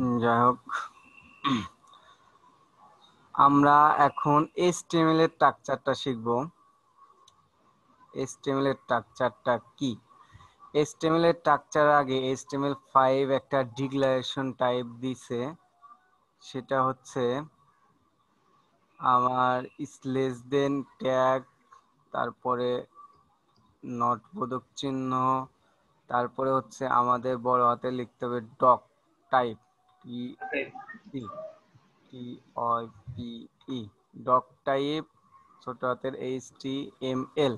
যাই হোক, আমরা এখন HTML এর স্ট্রাকচারটা শিখব। HTML এর স্ট্রাকচারটা কি? HTML এর স্ট্রাকচার আগে HTML5 একটা ডিক্লারেশন টাইপ দিছে, সেটা হচ্ছে আমার লেস দেন ট্যাগ, তারপরে নট বোধক চিহ্ন, তারপরে হচ্ছে আমাদের বড় হাতে লিখতে হবে doctype, TYPE, doctype, ছোট হাতের HTML।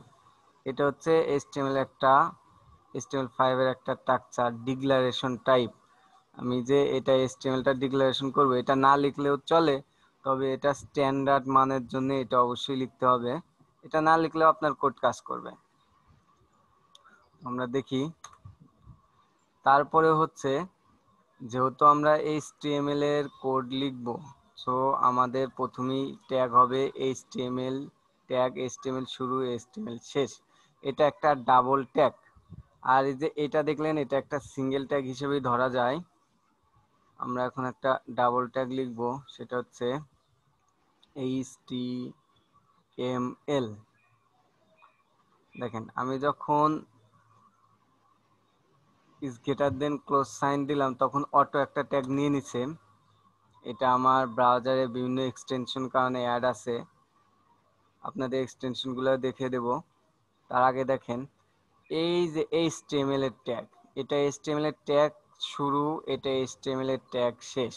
এটা হচ্ছে HTML5 এর একটা স্ট্রাকচার ডিক্লারেশন টাইপ। আমি যে এটা HTMLটা ডিক্লারেশন করব, এটা না লিখলেও চলে, তবে এটা স্ট্যান্ডার্ড মানের জন্য এটা অবশ্যই লিখতে হবে। এটা না লিখলেও আপনার কোড কাজ করবে। আমরা দেখি। তারপরে হচ্ছে, যেহেতু আমরা HTML এর কোড লিখব, সো আমাদের প্রথমেই ট্যাগ হবে HTML ট্যাগ, HTML শুরু, HTML শেষ। এটা একটা ডাবল ট্যাগ। আর এই যে এটা দেখলেন, এটা একটা সিঙ্গেল ট্যাগ হিসেবেই ধরা যায়। আমরা এখন একটা ডাবল ট্যাগ লিখব, সেটা হচ্ছে HTML। দেখেন, আমি যখন is greater than close sign দিলাম, তখন অটো একটা ট্যাগ নিয়ে নিছে। এটা আমার ব্রাউজারে বিভিন্ন এক্সটেনশন কারণে অ্যাড আছে, আপনাদের এক্সটেনশনগুলো দেখে দেব। তার আগে দেখেন, এই যে HTML এর ট্যাগ, এটা HTML এর ট্যাগ শুরু, এটা HTML এর ট্যাগ শেষ।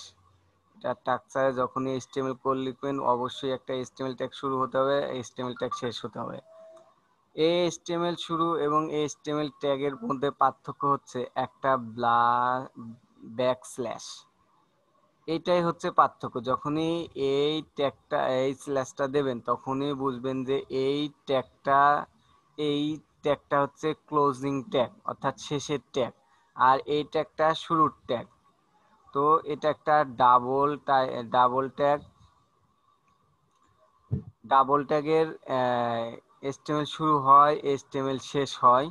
এটা স্ট্রাকচারে যখনই HTML কোড লিখবেন, অবশ্যই একটা HTML ট্যাগ শুরু হতে হবে, HTML ট্যাগ শেষ হতে হবে। HTML শুরু এবং HTML ট্যাগের মধ্যে পার্থক্য হচ্ছে একটা ব্যাকস্ল্যাশ। এইটাই হচ্ছে পার্থক্য। যখনই এই স্ল্যাশটা দেবেন, তখনই বুঝবেন যে এই ট্যাগটা হচ্ছে ক্লোজিং ট্যাগ, অর্থাৎ শেষের ট্যাগ, আর এই ট্যাগটা শুরুর ট্যাগ। তো এটা একটা ডাবল ট্যাগ। ডাবল ট্যাগের HTML শুরু হয়, HTML শেষ হয়।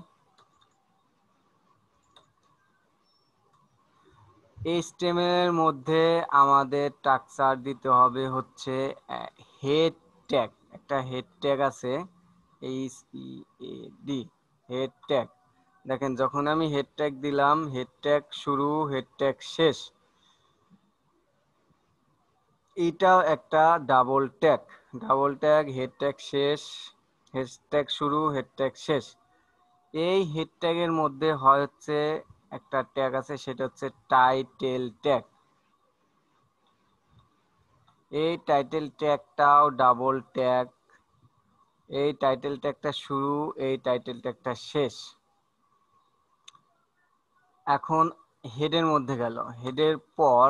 HTML এর মধ্যে আমাদের স্ট্রাকচার দিতে হবে হচ্ছে হেড ট্যাগ। একটা হেড ট্যাগ আছে, HEAD, হেড ট্যাগ। দেখেন, যখন আমি হেড ট্যাগ দিলাম, হেড ট্যাগ শুরু, হেড ট্যাগ শেষ, এইটাও একটা double tag. Double tag, head tag শেষ, হেড ট্যাগ শুরু, হেড ট্যাগ শেষ। এই হেড ট্যাগের মধ্যে হচ্ছে একটা ট্যাগ আছে, সেটা হচ্ছে টাইটেল ট্যাগ। এই টাইটেল ট্যাগটাও ডাবল ট্যাগ। এই টাইটেল ট্যাগটা শুরু, এই টাইটেল ট্যাগটা শেষ। এখন হেডের মধ্যে গেল, হেডের পর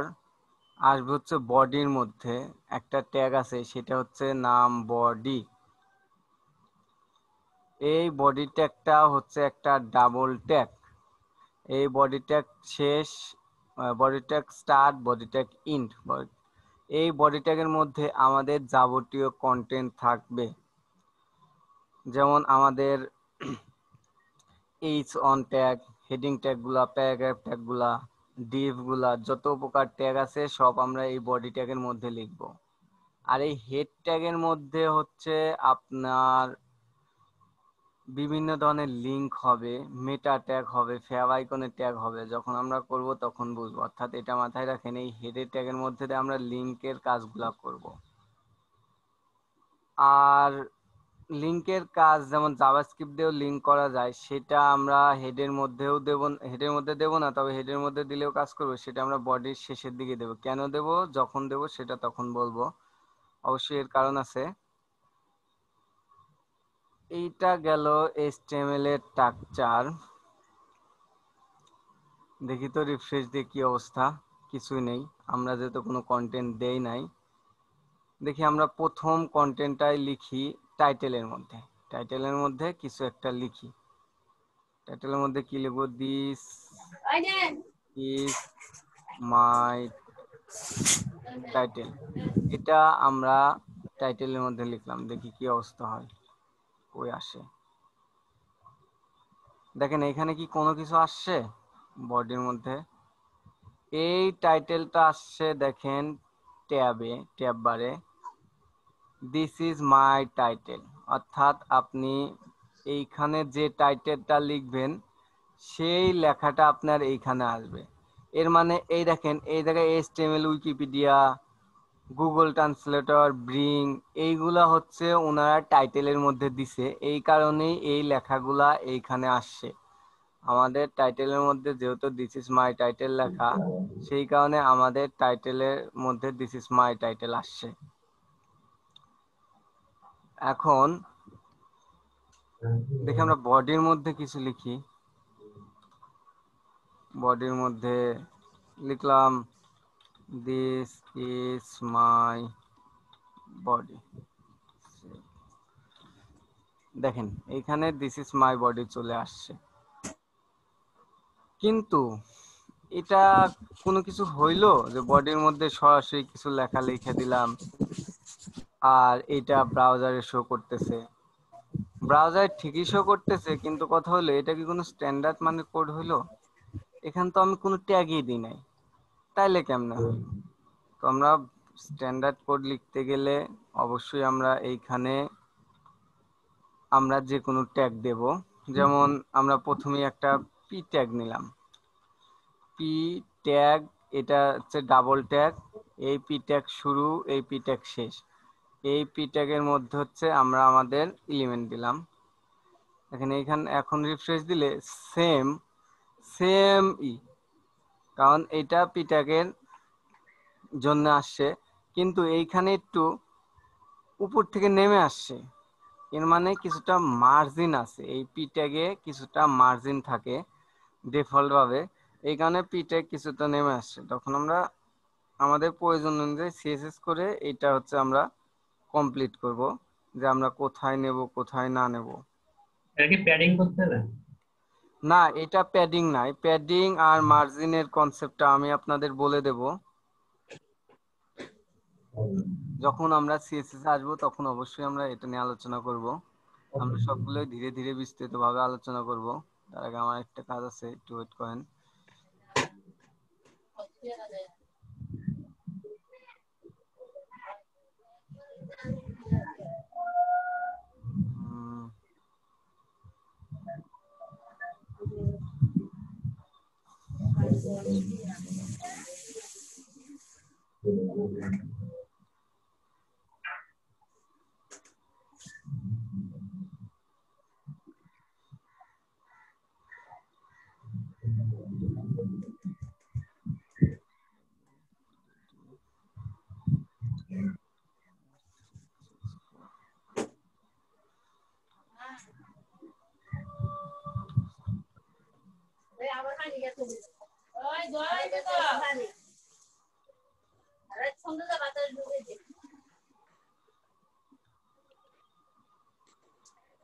আসবে হচ্ছে বডির মধ্যে একটা ট্যাগ আছে, সেটা হচ্ছে নাম বডি। এই বডি ট্যাগটা হচ্ছে একটা ডাবল ট্যাগ। এই বডি ট্যাগ শেষ, body tag start, body tag ইন্ড। এই বডি ট্যাগের মধ্যে আমাদের যাবতীয় কন্টেন্ট থাকবে, যেমন আমাদের এইচ অন ট্যাগ, হেডিং ট্যাগগুলা, প্যারাগ্রাফ ট্যাগগুলা, ডিভগুলা, যত প্রকার ট্যাগ আছে সব আমরা এই বডি ট্যাগের মধ্যে লিখব। আর এই হেড ট্যাগের মধ্যে হচ্ছে আপনার বিভিন্ন ধরনের লিঙ্ক হবে, মেটা ট্যাগ হবে, ফেভ আইকনের ট্যাগ হবে। যখন আমরা করব তখন বুঝবো, অর্থাৎ এটা মাথায় রাখেন, এই হেডের ট্যাগের মধ্যে দিয়ে আমরা লিঙ্কের কাজগুলা করব। আর লিংকের কাজ যেমন জাভাস্ক্রিপ্ট দিয়েও লিংক করা যায়, সেটা আমরা হেডের মধ্যে দেব না, তবে হেডের মধ্যে দিলেও কাজ করবে। সেটা আমরা বডির শেষের দিকে দেব। কেন দেব, যখন দেব সেটা তখন বলবো, অবশ্যই এর কারণ আছে। এইটা গেল HTML এর স্ট্রাকচার। দেখি তো রিফ্রেশ দিয়ে কি অবস্থা, কিছুই নেই, আমরা যেহেতু কোনো কন্টেন্ট দেই নাই। দেখি, আমরা প্রথম কন্টেন্টটাই লিখি টাইটেলের মধ্যে। টাইটেলের মধ্যে কিছু একটা লিখি। টাইটেলের মধ্যে কি লিখব, দিস ইজ মাই টাইটেল। এটা আমরা টাইটেলের মধ্যে লিখলাম, দেখি কি অবস্থা হয়, কই আসে। দেখেন, এখানে কি কোনো কিছু আসছে বডির মধ্যে? এই টাইটেলটা আসছে দেখেন ট্যাব বারে, দিস ইজ মাই টাইটেল, অর্থাৎ আপনি এইখানে যে টাইটেলটা লিখবেন সেই লেখাটা আপনার এইখানে আসবে। এর মানে এই দেখেন এই জায়গায় HTML, Wikipedia, Google translator, bring, এইগুলা হচ্ছে ওনারা টাইটেলের মধ্যে দিছে, এই কারণেই এই লেখাগুলা এইখানে আসছে। আমাদের টাইটেলের মধ্যে যেহেতু দিস ইজ মাই টাইটেল লেখা, সেই কারণে আমাদের টাইটেলের মধ্যে দিস ইজ মাই টাইটেল আসছে। এখন দেখি আমরা বডির মধ্যে কিছু লিখি। বডির মধ্যে লিখলাম দিস ইজ মাই বডি। দেখেন এইখানে দিস ইজ মাই বডি চলে আসছে, কিন্তু এটা কোনো কিছু হইলো যে বডির মধ্যে সরাসরি কিছু লেখা লিখে দিলাম আর এটা ব্রাউজারে শো করতেছে? ব্রাউজার ঠিকই শো করতেছে, কিন্তু কথা হলো এটা কি কোনো স্ট্যান্ডার্ড মানের কোড হইলো? এখানে তো আমি কোনো ট্যাগই দিই নাই, তাইলে কেমনে হইলো? তো আমরা স্ট্যান্ডার্ড কোড লিখতে গেলে অবশ্যই আমরা এইখানে আমরা যে কোনো ট্যাগ দেব। যেমন আমরা প্রথমেই একটা পি ট্যাগ নিলাম, পি ট্যাগ, এটা হচ্ছে ডাবল ট্যাগ, এই পি ট্যাগ শুরু, এই পি ট্যাগ শেষ। এই পি ট্যাগের মধ্যে হচ্ছে আমরা আমাদের এলিমেন্ট দিলাম। এইখানে এখন রিফ্রেশ দিলে সেম সেম কারণ এটা পি ট্যাগের জন্য আসছে, কিন্তু এইখানে একটু উপর থেকে নেমে আসছে। এর মানে কিছুটা মার্জিন আছে, এই পি ট্যাগে কিছুটা মার্জিন থাকে ডিফল্ট ভাবে, এই কারণে পি ট্যাগ কিছুটা নেমে আসছে। তখন আমরা আমাদের প্রয়োজন অনুযায়ী সিএসএস করে এটা হচ্ছে আমরা কমপ্লিট করব, যে আমরা কোথায় নেব কোথায় না নেব। এটা কি প্যাডিং করতে হবে? না, এটা প্যাডিং নাই, প্যাডিং আর মার্জিনের কনসেপ্টটা আমি আপনাদের বলে দেব যখন আমরা সিএসএস আসবো, তখন অবশ্যই আমরা এটা নিয়ে আলোচনা করব। আমরা সবগুলোই ধীরে ধীরে বিস্তারিতভাবে আলোচনা করব। তার আগে আমার একটা কাজ আছে, একটু ওয়েট করেন।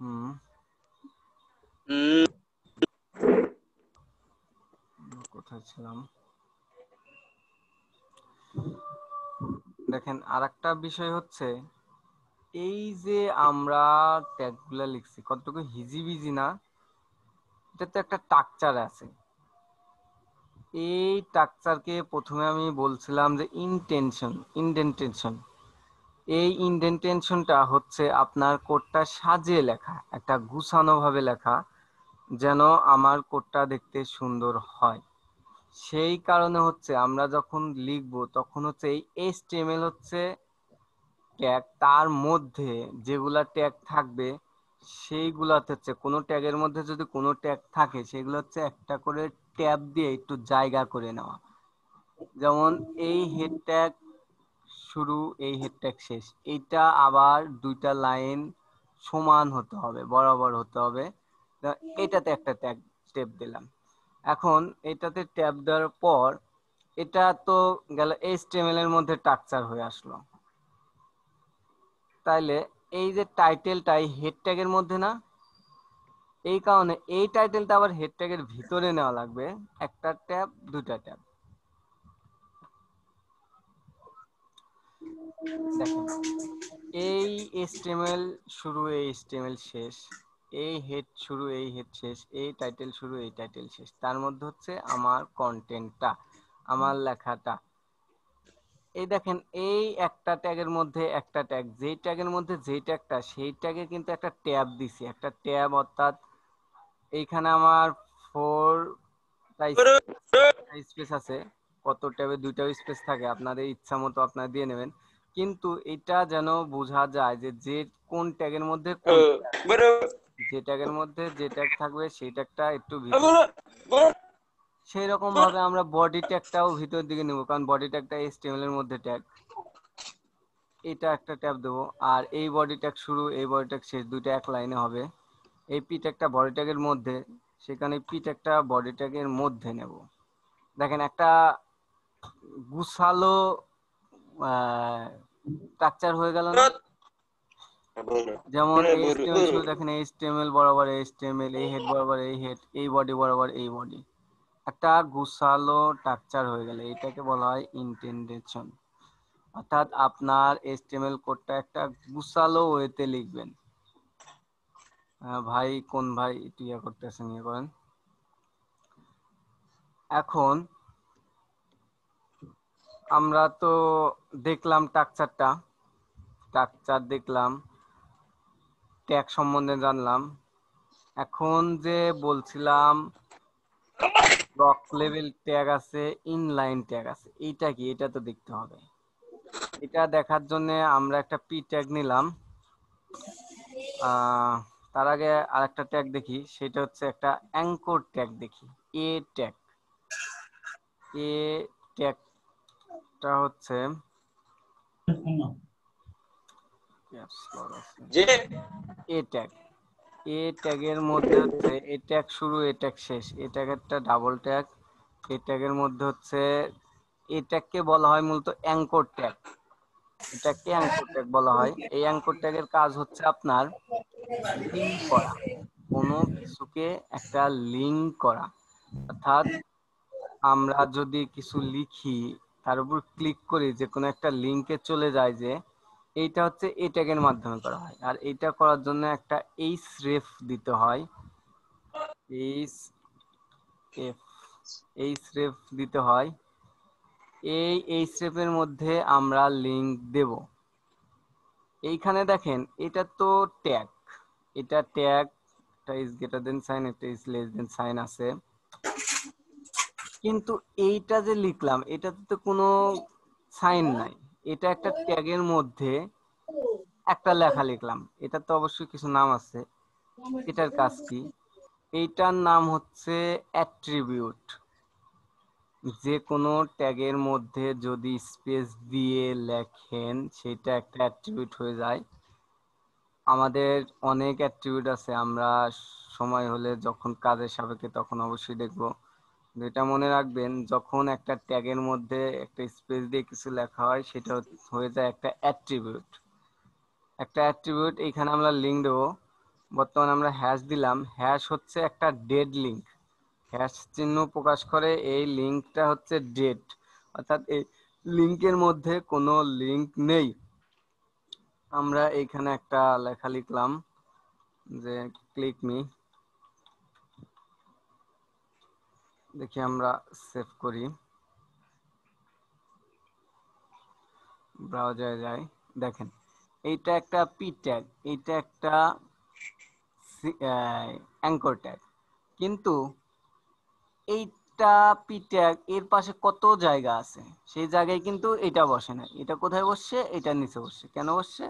উম, হুম, কোথায় ছিলাম? দেখেন আরেকটা বিষয় হচ্ছে, এই যে আমরা ট্যাগগুলা লিখছি কতটুকু হিজিবিজি না, এটা তো একটা স্ট্রাকচার আছে। এই স্ট্রাকচারকে প্রথমে আমি বলছিলাম যে ইনডেন্টেশন। এই ইনডেন্টেশনটা হচ্ছে আপনার কোডটা সাজিয়ে লেখা, একটা গুছানো ভাবে লেখা, যেন আমার কোডটা দেখতে সুন্দর হয়। সেই কারণে হচ্ছে আমরা যখন লিখবো তখন হচ্ছে এই এইচটিএমএল হচ্ছে ট্যাগ, তার মধ্যে যেগুলা ট্যাগ থাকবে সেইগুলাতে হচ্ছে কোনো ট্যাগের মধ্যে যদি কোনো ট্যাগ থাকে সেগুলো হচ্ছে একটা করে ট্যাব দিয়ে একটু জায়গা করে নেওয়া। যেমন এই হেড ট্যাগ শুরু, এই হেড ট্যাগ শেষ, এইটা আবার দুইটা লাইন সমান হতে হবে, বরাবর হতে হবে। এটাতে একটা ট্যাগ স্টেপ দিলাম। এখন এটাতে ট্যাব দেওয়ার পর এটা তো গেল এইচটিএমএল এর মধ্যে স্ট্রাকচার হয়ে আসলো। তাইলে এই যে টাইটেলটা এই হেড ট্যাগের মধ্যে না, এই কারণে এই টাইটেলটা আবার হেড ট্যাগের ভিতরে নেওয়া লাগবে, একটা ট্যাব দুইটা ট্যাব। দেখেন এই এইচটিএমএল শুরু, এই এইচটিএমএল শেষ, এই হেড শুরু, এই হেড শেষ, এই টাইটেল শুরু, এই টাইটেল শেষ, তার মধ্যে হচ্ছে আমার কন্টেন্টটা। আমার লেখাটা। এই দেখেন, এই একটা ট্যাগের মধ্যে একটা ট্যাগ, যেই ট্যাগের মধ্যে যেই ট্যাগটা, সেই ট্যাগে কিন্তু একটা ট্যাব দিছি, একটা ট্যাব, অর্থাৎ এইখানে আমার 4টা স্পেস আছে। কত ট্যাবে 2টা স্পেস থাকে, আপনাদের ইচ্ছা মতো আপনারা দিয়ে নেবেন। কিন্তু এটা যেন বোঝা যায় যে কোন ট্যাগের মধ্যে কোন ট্যাগ, যে ট্যাগের মধ্যে যে ট্যাগ থাকবে সেই ট্যাগটা একটু ভিতর, সেই রকম ভাবে আমরা বডি ট্যাগটাও ভিতর দিকে নেব, কারণ বডি ট্যাগটা HTML এর মধ্যে ট্যাগ। এটা একটা ট্যাব দেবো, আর এই বডি ট্যাগ শুরু, এই বডি ট্যাগ শেষ, দুইটা এক লাইনে হবে। এই পি ট্যাগটা বডি ট্যাগের মধ্যে, সেখানে পি ট্যাগটা বডি ট্যাগের মধ্যে নেব। দেখেন একটা গুছালো স্ট্রাকচার হয়ে গেল না? যেমন HTML শুরু, দেখেন HTML বরাবর HTML, এই হেড বরাবর এই হেড, এই বডি বরাবর এই বডি, একটা গুছালো স্ট্রাকচার হয়ে গেল। এটাকে বলা হয় ইন্টেন্ডেশন, অর্থাৎ আপনার HTML কোডটা একটা গুছালো ওয়েতে লিখবেন। ভাই কোন ভাই একটু ইয়ে করতেছেন, ইয়ে করেন। এখন আমরা তো দেখলাম স্ট্রাকচার দেখলাম, ট্যাগ সম্বন্ধে জানলাম। এখন যে বলছিলাম ব্লক লেভেল ট্যাগ আছে, ইনলাইন ট্যাগ আছে, এইটা কি, এটা তো দেখতে হবে। এটা দেখার জন্য আমরা একটা পি ট্যাগ নিলাম। তার আগে আরেকটা ট্যাগ দেখি, সেটা হচ্ছে একটা অ্যাঙ্কর ট্যাগ দেখি। এ ট্যাগ, এ ট্যাগটা হচ্ছে এ ট্যাগ। এ ট্যাগের মধ্যে হচ্ছে এ ট্যাগ শুরু, এ ট্যাগ শেষ, এ ট্যাগ একটা ডাবল ট্যাগ। এ ট্যাগের মধ্যে হচ্ছে, এ ট্যাগকে বলা হয় মূলত অ্যাঙ্কর ট্যাগ, এটাকে অ্যাঙ্কর ট্যাগ বলা হয়। এই অ্যাঙ্কর ট্যাগের কাজ হচ্ছে আপনার লিঙ্ক করা, কোনো কিছুকে একটা লিঙ্ক করা। অর্থাৎ আমরা যদি কিছু লিখি, তার উপর ক্লিক করি, যে কোনো একটা লিঙ্কে চলে যায়, যে এইটা হচ্ছে এই ট্যাগের মাধ্যমে করা হয়। আর এইটা করার জন্য একটা href দিতে হয়, href দিতে হয়। এই href এর মধ্যে আমরা লিঙ্ক দেব। এইখানে দেখেন, এটা তো ট্যাগ, এটা ট্যাগ, একটা ইজ গ্রেটার দেন সাইন, একটা ইজ লেস দেন সাইন আছে, কিন্তু এইটা যে লিখলাম, এটাতে তো কোনো সাইন নাই। এটা একটা ট্যাগের মধ্যে একটা লেখা লিখলাম, এটা তো অবশ্যই কিছু নাম আছে। এটার কাজ কি? এইটার নাম হচ্ছে অ্যাট্রিবিউট। যে কোনো ট্যাগের মধ্যে যদি স্পেস দিয়ে লেখেন, সেটা একটা অ্যাট্রিবিউট হয়ে যায়। আমাদের অনেক অ্যাট্রিবিউট আছে, আমরা সময় হলে যখন কাজের সাপেক্ষে তখন অবশ্যই দেখব। যেটা মনে রাখবেন, যখন একটা ট্যাগের মধ্যে একটা স্পেস দিয়ে কিছু লেখা হয়, সেটা হয়ে যায় একটা অ্যাট্রিবিউট। একটা অ্যাট্রিবিউট, এইখানে আমরা লিঙ্ক দেবো। বর্তমানে আমরা হ্যাশ দিলাম, হ্যাশ হচ্ছে একটা ডেড লিঙ্ক, হ্যাশ চিহ্ন প্রকাশ করে এই লিঙ্কটা হচ্ছে ডেড, অর্থাৎ এই লিঙ্কের মধ্যে কোনো লিঙ্ক নেই। আমরা এইখানে একটা লেখা লিখলাম যে ক্লিক মি, দেখি আমরা সেভ করি, ব্রাউজারে যাই, দেখেন এইটা একটা পি ট্যাগ, এইটা একটা অ্যাঙ্কর ট্যাগ, কিন্তু এইটা পি ট্যাগ, এর পাশে কত জায়গা আছে, সেই জায়গায় কিন্তু এটা বসে না। এটা কোথায় বসছে? এটার নিচে বসছে। কেন বসছে?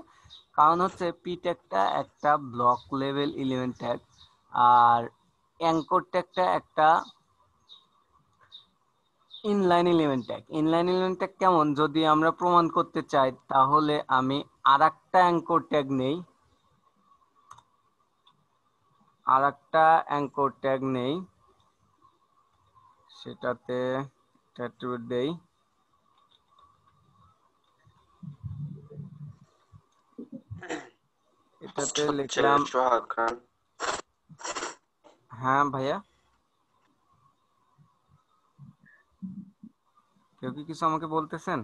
কারণ হচ্ছে পি ট্যাগটা একটা ব্লক লেভেল এলিমেন্ট ট্যাগ, আর অ্যাঙ্কর ট্যাগটা একটা inline element tag. Inline element tag কেমন, যদি আমরা প্রমাণ করতে চাই, তাহলে আমি আরেকটা অ্যাঙ্কর ট্যাগ নেই, সেটাতে অ্যাট্রিবিউট দেই, এটাতে লিখলাম, হ্যাঁ ভাইয়া, কেউ কি কিছু আমাকে বলতেছেন?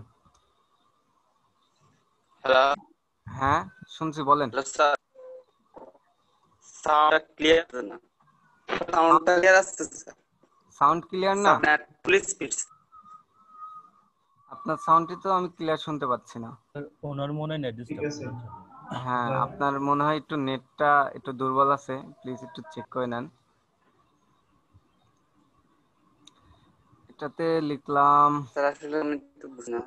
হ্যালো, হ্যাঁ শুনছি, বলেন। হ্যালো স্যার, সাউন্ডটা ক্লিয়ার না? সাউন্ডটা ক্লিয়ার আসছে স্যার? সাউন্ড ক্লিয়ার না? Sir net full speed. আপনার সাউন্ডটি তো আমি ক্লিয়ার শুনতে পাচ্ছি না। ওনার মনে হয় নেট ঠিক ডিস্টার্ব আছে। করেছে। হ্যাঁ, আপনার মনে হয় একটু নেটটা একটু দুর্বল আছে, প্লিজ একটু চেক করে নেন। এটাতে লিখলাম, স্যার আসলে আমি তো বুঝি না।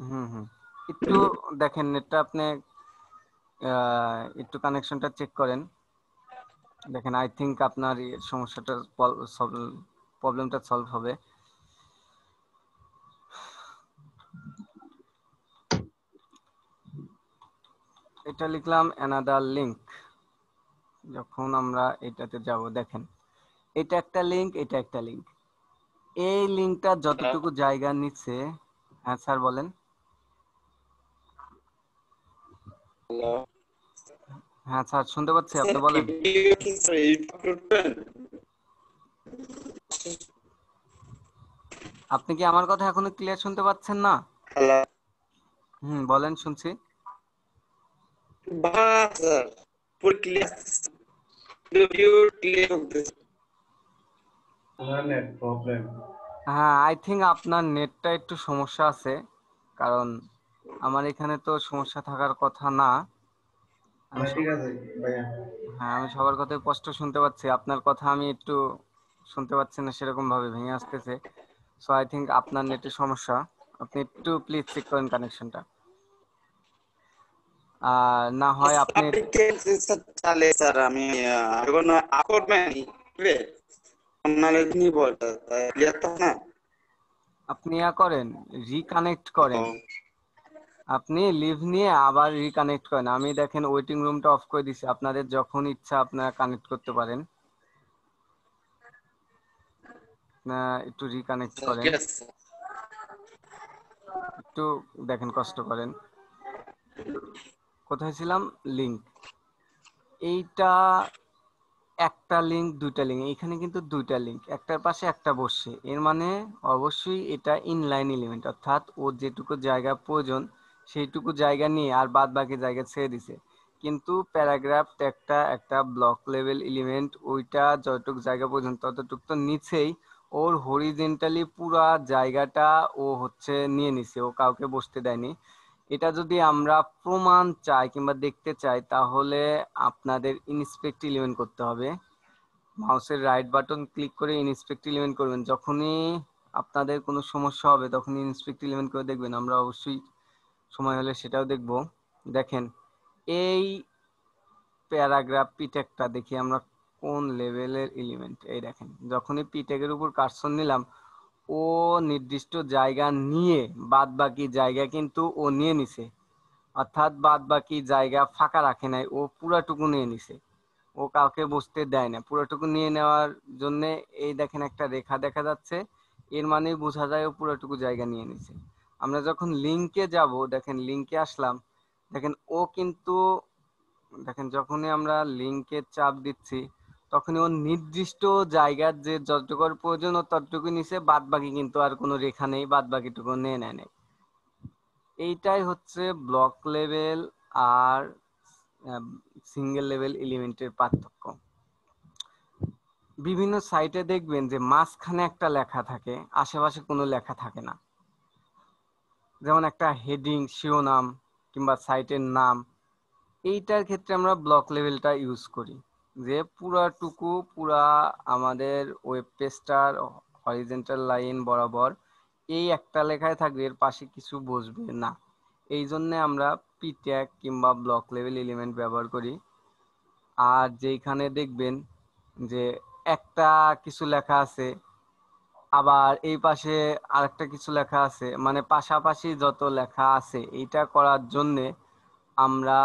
হুম, একটু দেখেন নেটটা আপনি একটু কানেকশনটা চেক করেন। দেখেন, আই থিঙ্ক আপনার সমস্যাটা প্রবলেমটা সলভ হবে। এটা লিখলাম অ্যানাদার লিংক। যখন আমরা এটাতে যাব, দেখেন এটা একটা লিংক, এটা একটা লিংক। এই লিংকটা যতটুকু জায়গা নিচ্ছে, হ্যাঁ স্যার বলেন। হ্যালো হ্যাঁ স্যার শুনতে পাচ্ছি, স্যার, আপনি বলেন। ভিডিও কি স্যার এডিট করবেন? আপনি কি আমার কথা এখনো ক্লিয়ার শুনতে পাচ্ছেন না? হ্যালো বলেন, শুনছি। বা স্যার পুরো ক্লিয়ার, ভিডিও ক্লিয়ার করতেছে। আমার নেট প্রবলেম। হ্যাঁ, আই থিঙ্ক আপনার নেটটা একটু সমস্যা আছে, কারণ আমার এখানে তো সমস্যা থাকার কথা না। আমি ঠিক আছে ভাইয়া। হ্যাঁ, আমি সবার কথাই স্পষ্ট শুনতে পাচ্ছি, আপনার কথা আমি একটু শুনতে পাচ্ছি না, সেরকম ভাবে ভেঙে আসতেছে। সো আই থিঙ্ক আপনার নেটের সমস্যা। আপনি একটু প্লিজ চেক করেন কানেকশনটা। আর না হয় আপনি আপনি স্যার চালে স্যার আমি এখন করবেন আপনার নিব ক্লিয়ার তো না। আপনি করেন, রিকানেক্ট করেন। আপনি লিভ নিয়ে আবার রিকানেক্ট করেন। আমি দেখেন ওয়েটিং রুমটা অফ করে দিছি, আপনাদের যখন ইচ্ছা আপনারা কানেক্ট করতে পারেন। একটু রিকানেক্ট করেন, একটু দেখেন, কষ্ট করেন। কোথায় ছিলাম? লিংক। এইটা একটা লিংক, দুইটা লিংক, এখানে কিন্তু দুইটা লিংক, একটার পাশে একটা বসছে, এর মানে অবশ্যই এটা ইনলাইন এলিমেন্ট, অর্থাৎ ও যেটুকু জায়গা প্রয়োজন সেইটুকু জায়গা নিয়ে আর বাদ বাকি জায়গা ছেড়ে দিছে। কিন্তু প্যারাগ্রাফ ট্যাগটা একটা ব্লক লেভেল এলিমেন্ট, ওইটা যতটুকু জায়গা প্রয়োজন ততটুকু তো নিচেই, ওর হরিজেন্টালি পুরা জায়গাটা ও হচ্ছে নিয়ে নিছে, ও কাউকে বসতে দেয়নি। এটা যদি আমরা প্রমাণ চাই কিংবা দেখতে চাই, তাহলে আপনাদের ইন্সপেক্ট এলিমেন্ট করতে হবে। মাউসের রাইট বাটন ক্লিক করে ইন্সপেক্ট এলিমেন্ট করবেন। যখনই আপনাদের কোনো সমস্যা হবে তখন ইন্সপেক্ট এলিমেন্ট করে দেখবেন, আমরা অবশ্যই সময় হলে সেটাও দেখব। দেখেন এই প্যারাগ্রাফ পি ট্যাগটা দেখি আমরা কোন লেভেলের এলিমেন্ট। এই দেখেন, যখনই পি ট্যাগের উপর কার্সর নিলাম, ও নির্দিষ্ট জায়গা নিয়ে বাদ বাকি জায়গা কিন্তু ও নিয়ে নিছে, অর্থাৎ বাদ বাকি জায়গা ফাঁকা রাখে নাই, ও পুরাটুকু নিয়ে নিছে। ও কাউকে বসতে দেয় না, পুরোটুকু নিয়ে নেওয়ার জন্য এই দেখেন একটা রেখা দেখা যাচ্ছে, এর মানে বোঝা যায় ও পুরোটুকু জায়গা নিয়ে নিছে। আমরা যখন লিংকে যাব, দেখেন লিংকে আসলাম, দেখেন ও কিন্তু, দেখেন যখনই আমরা লিংকে চাপ দিচ্ছি তখনই ও নির্দিষ্ট জায়গার যে যতটুকু প্রয়োজন ও ততটুকু নিচে, বাদ বাকি কিন্তু আর কোনো রেখা নেই, বাদ বাকিটুকু নিয়ে নেয় নাই। এইটাই হচ্ছে ব্লক লেভেল আর সিঙ্গেল লেভেল এলিমেন্টের পার্থক্য। বিভিন্ন সাইটে দেখবেন যে মাঝখানে একটা লেখা থাকে, আশেপাশে কোনো লেখা থাকে না। যেমন একটা হেডিং, শিরোনাম কিংবা সাইটের নাম, এইটার ক্ষেত্রে আমরা ব্লক লেভেলটা ইউজ করি, যে পুরা আমাদের ওয়েব পেজটার হরিজন্টাল লাইন বরাবর এই একটা লেখায় থাকবে, এর পাশে কিছু বসবে না। এই জন্য আমরা পি ট্যাগ কিংবা ব্লক লেভেল এলিমেন্ট ব্যবহার করি। আর যেখানে দেখবেন যে একটা কিছু লেখা আছে, আবার এই পাশে আরেকটা কিছু লেখা আছে, মানে পাশাপাশি যত লেখা আছে, এইটা করার জন্যে আমরা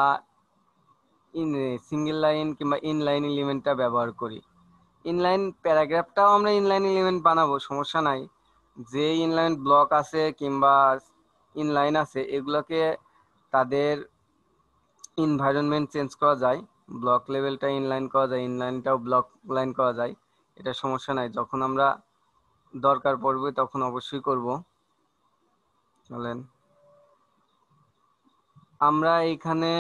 সিঙ্গেল লাইন কিংবা ইনলাইন এলিমেন্টটা ব্যবহার করি। ইনলাইন প্যারাগ্রাফটাও আমরা ইনলাইন এলিমেন্ট বানাবো, সমস্যা নাই। যে ইনলাইন ব্লক আছে কিংবা ইনলাইন আছে, এগুলোকে তাদের এনভায়রনমেন্ট চেঞ্জ করা যায়। ব্লক লেভেলটা ইনলাইন করা যায়, ইনলাইনটাও ব্লক লাইন করা যায়, এটা সমস্যা নাই। যখন আমরা দরকার পড়বে তখন অবশ্যই করব। চলেন, আমরা এখানে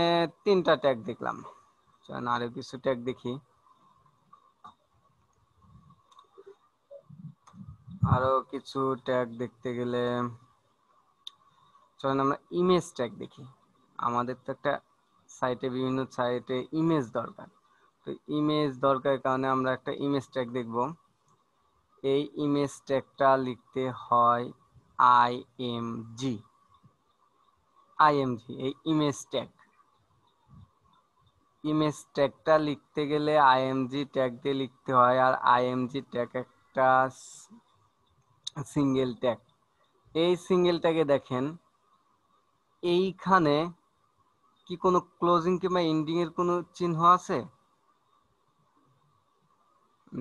তিনটা ট্যাগ দেখলাম, চলেন আরো কিছু ট্যাগ দেখি। আরো কিছু ট্যাগ দেখতে গেলে চলেন আমরা ইমেজ ট্যাগ দেখি। আমাদের তো একটা সাইটে, বিভিন্ন সাইটে ইমেজ দরকার। তো ইমেজ দরকারের কারণে আমরা একটা ইমেজ ট্যাগ দেখব। এই ইমেজ ট্যাগটা লিখতে হয় আইএমজি। এই ইমেজ ট্যাগ, ইমেজ ট্যাগটা লিখতে গেলে আইএমজি ট্যাগ দিয়ে লিখতে হয়। আর আইএমজি ট্যাগ একটা সিঙ্গেল ট্যাগ। এই সিঙ্গেল ট্যাগে দেখেন এইখানে কি কোনো ক্লোজিং কিংবা এন্ডিং এর কোনো চিহ্ন আছে?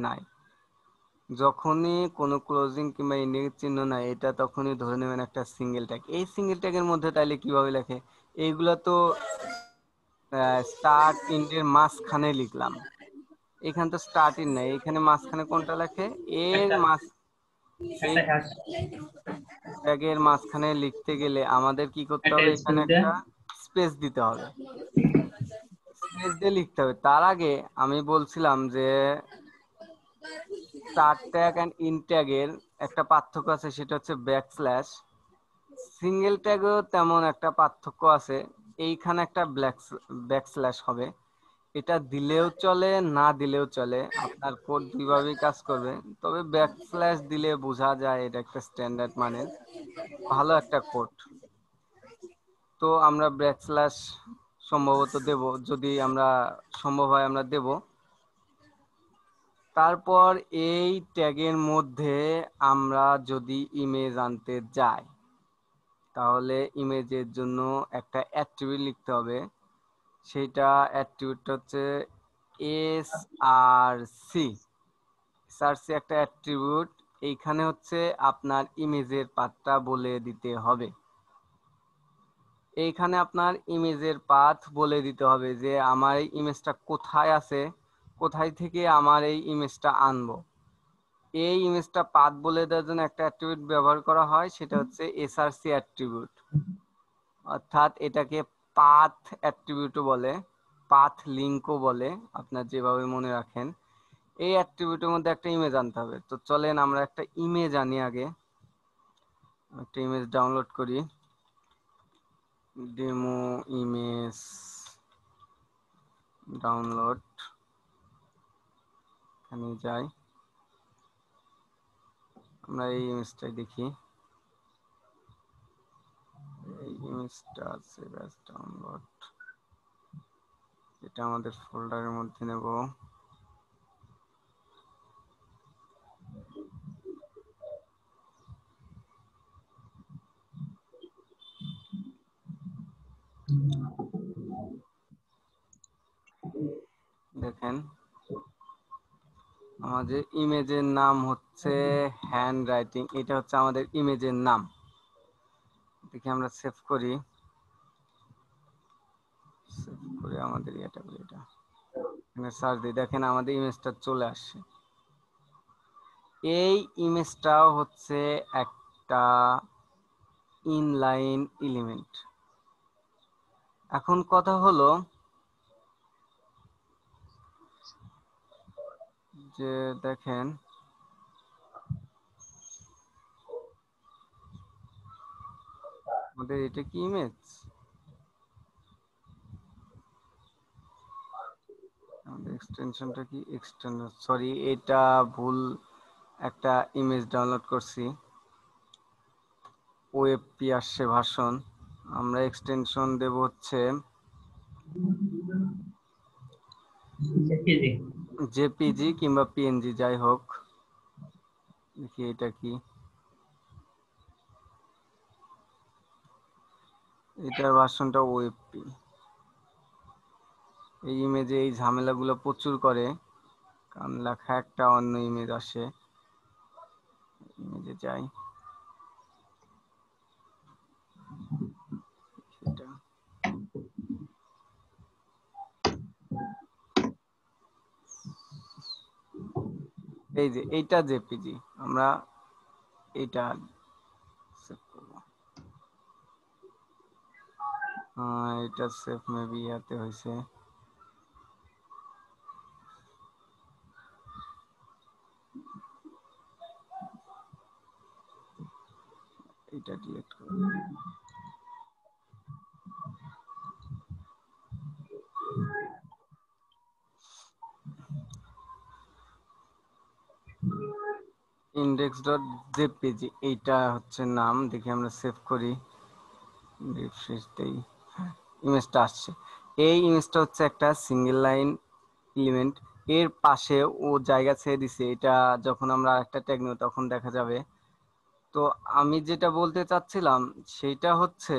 নাই। যখনই কোনো ক্লোজিং কিংবা এন্ডিং এর চিহ্ন নাই, এটা তখনই ধরে নেবেন একটা সিঙ্গেল ট্যাগ। এই সিঙ্গেল ট্যাগের মধ্যে তাইলে কিভাবে লেখে? এইগুলা তো স্টার্ট এন্ডের মাঝখানে লিখলাম। এখানে তো স্টার্ট ইন নাই, এখানে মাঝখানে কোনটা লেখে? এর মাঝ এই ট্যাগের মাঝখানে লিখতে গেলে আমাদের কি করতে হবে? এখানে একটা স্পেস দিতে হবে, স্পেস দিয়ে লিখতে হবে। তার আগে আমি বলছিলাম যে স্টার্ট ট্যাগ এন্ড ইন ট্যাগের একটা পার্থক্য আছে, সেটা হচ্ছে ব্যাকস্ল্যাশ। সিঙ্গেল ট্যাগেও তেমন একটা পার্থক্য আছে। এইখানে একটা ব্যাকস্ল্যাশ হবে, এটা দিলেও চলে না দিলেও চলে, আপনার কোড দুইভাবেই কাজ করবে। তবে ব্যাকস্ল্যাশ দিলে বোঝা যায় এটা একটা স্ট্যান্ডার্ড মানের ভালো একটা কোড। তো আমরা ব্যাকস্ল্যাশ সম্ভবত দেব, যদি আমরা সম্ভব হয় আমরা দেব। তারপর এই ট্যাগের মধ্যে আমরা যদি ইমেজ আনতে যাই, তাহলে ইমেজের জন্য একটা অ্যাট্রিবিউট লিখতে হবে। সেটা অ্যাট্রিবিউট হচ্ছে এসআরসি। এসআরসি একটা অ্যাট্রিবিউট। এইখানে হচ্ছে আপনার ইমেজের পাথটা বলে দিতে হবে। এইখানে আপনার ইমেজের পাথ বলে দিতে হবে যে আমার এই ইমেজটা কোথায় আছে, কোথায় থেকে আমার এই ইমেজটা আনবো। এই ইমেজটা পাথ বলে দেওয়ার জন্য একটা অ্যাট্রিবিউট ব্যবহার করা হয়, সেটা হচ্ছে এসআরসি অ্যাট্রিবিউট। অর্থাৎ এটাকে পাথ অ্যাট্রিবিউটও বলে, পাথ লিঙ্কও বলে, আপনার যেভাবে মনে রাখেন। এই অ্যাট্রিবিউটের মধ্যে একটা ইমেজ আনতে হবে। তো চলেন আমরা একটা ইমেজ আনি। আগে একটা ইমেজ ডাউনলোড করি, ডেমো ইমেজ ডাউনলোড। এখানে যাই, আমরা এই ইমেজটাই দেখি। এই ইমেজটা আছে ডাউনলোড, এটা আমাদের ফোল্ডারের মধ্যে নেব। দেখেন আমাদের ইমেজের নাম হচ্ছে হ্যান্ড রাইটিং। এটা হচ্ছে আমাদের ইমেজের নাম। দেখি আমরা সেভ করি, সেভ করে আমাদের এটা করি, এটা এখানে সার্চ দিই, দেখেন আমাদের ইমেজটা চলে আসছে। এই ইমেজটাও হচ্ছে একটা ইনলাইন এলিমেন্ট। এখন কথা হলো যে দেখেন আমাদের এটা কি ইমেজ, আমাদের এক্সটেনশনটা কি এক্সটেনশন, সরি এটা ভুল একটা ইমেজ ডাউনলোড করছি, ওএফপি আসছে ভার্সন। আমরা এক্সটেনশন দেব হচ্ছে জেপিজি কিংবা পিএনজি, যাই হোক। দেখি এটা কি, এটার ভার্সনটা ওএফপি। এই ইমেজে এই ঝামেলাগুলো প্রচুর করে, কারণ লেখা একটা অন্য ইমেজ আসে। ইমেজে যাই, এটা এই যে এইটা জেপিজি, আমরা এইটা সেভ করব। এটা সেভ মেবি ইয়াতে হয়েছে, এটা ডিলিট করব। ইন্ডেক্স ডট জেপিজি এইটা হচ্ছে নাম। দেখি আমরা সেভ করি, রিফ্রেশ দেই, ইমেজটা আসছে। এই ইমেজটা হচ্ছে একটা সিঙ্গেল লাইন এলিমেন্ট, এর পাশে ও জায়গা ছেড়ে দিছে। এটা যখন আমরা আরেকটা ট্যাগ নেব তখন দেখা যাবে। তো আমি যেটা বলতে চাচ্ছিলাম সেটা হচ্ছে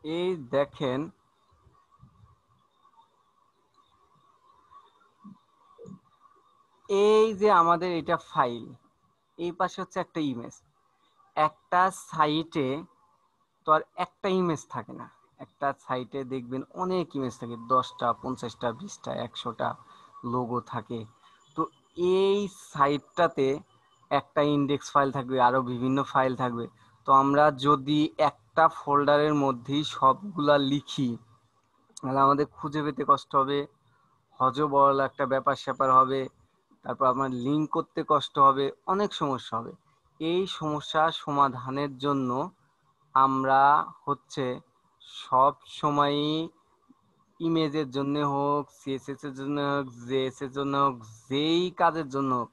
এই দেখেন, এই যে আমাদের এটা ফাইল, এই পাশে হচ্ছে একটা ইমেজ। একটা সাইটে তো আর একটা ইমেজ থাকে না, একটা সাইটে দেখবেন অনেক ইমেজ থাকে, 10টা 50টা 20টা 100টা লোগো থাকে। তো এই সাইটটাতে একটা ইন্ডেক্স ফাইল থাকবে, আরো বিভিন্ন ফাইল থাকবে। তো আমরা যদি একটা ফোল্ডারের মধ্যেই সবগুলা লিখি তাহলে আমাদের খুঁজে পেতে কষ্ট হবে, হজবরল একটা ব্যাপার স্যাপার হবে, তারপর আপনার লিঙ্ক করতে কষ্ট হবে, অনেক সমস্যা হবে। এই সমস্যা সমাধানের জন্য আমরা হচ্ছে সব সময়ই ইমেজের জন্য হোক, সিএসএস এর জন্য হোক, জেএস এর জন্য হোক, যেই কাজের জন্য হোক,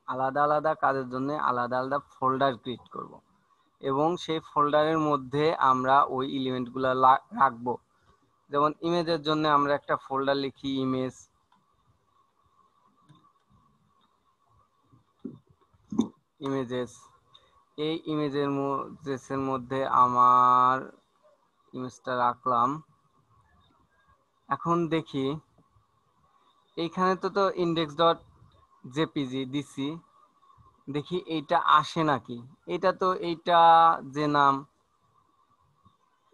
আলাদা আলাদা কাজের জন্য আলাদা আলাদা ফোল্ডার ক্রিয়েট করব এবং সেই ফোল্ডারের মধ্যে আমরা ওই এলিমেন্টগুলো রাখবো। যেমন ইমেজের জন্য আমরা একটা ফোল্ডার লিখি ইমেজ, ইমেজেস। এই ইমেজের মধ্যে আমার ইমেজটা রাখলাম। এখন দেখি এইখানে তো ইন্ডেক্স ডট জেপিজি দিছি, দেখি এইটা আসে নাকি। এটা তো এইটা যে নাম,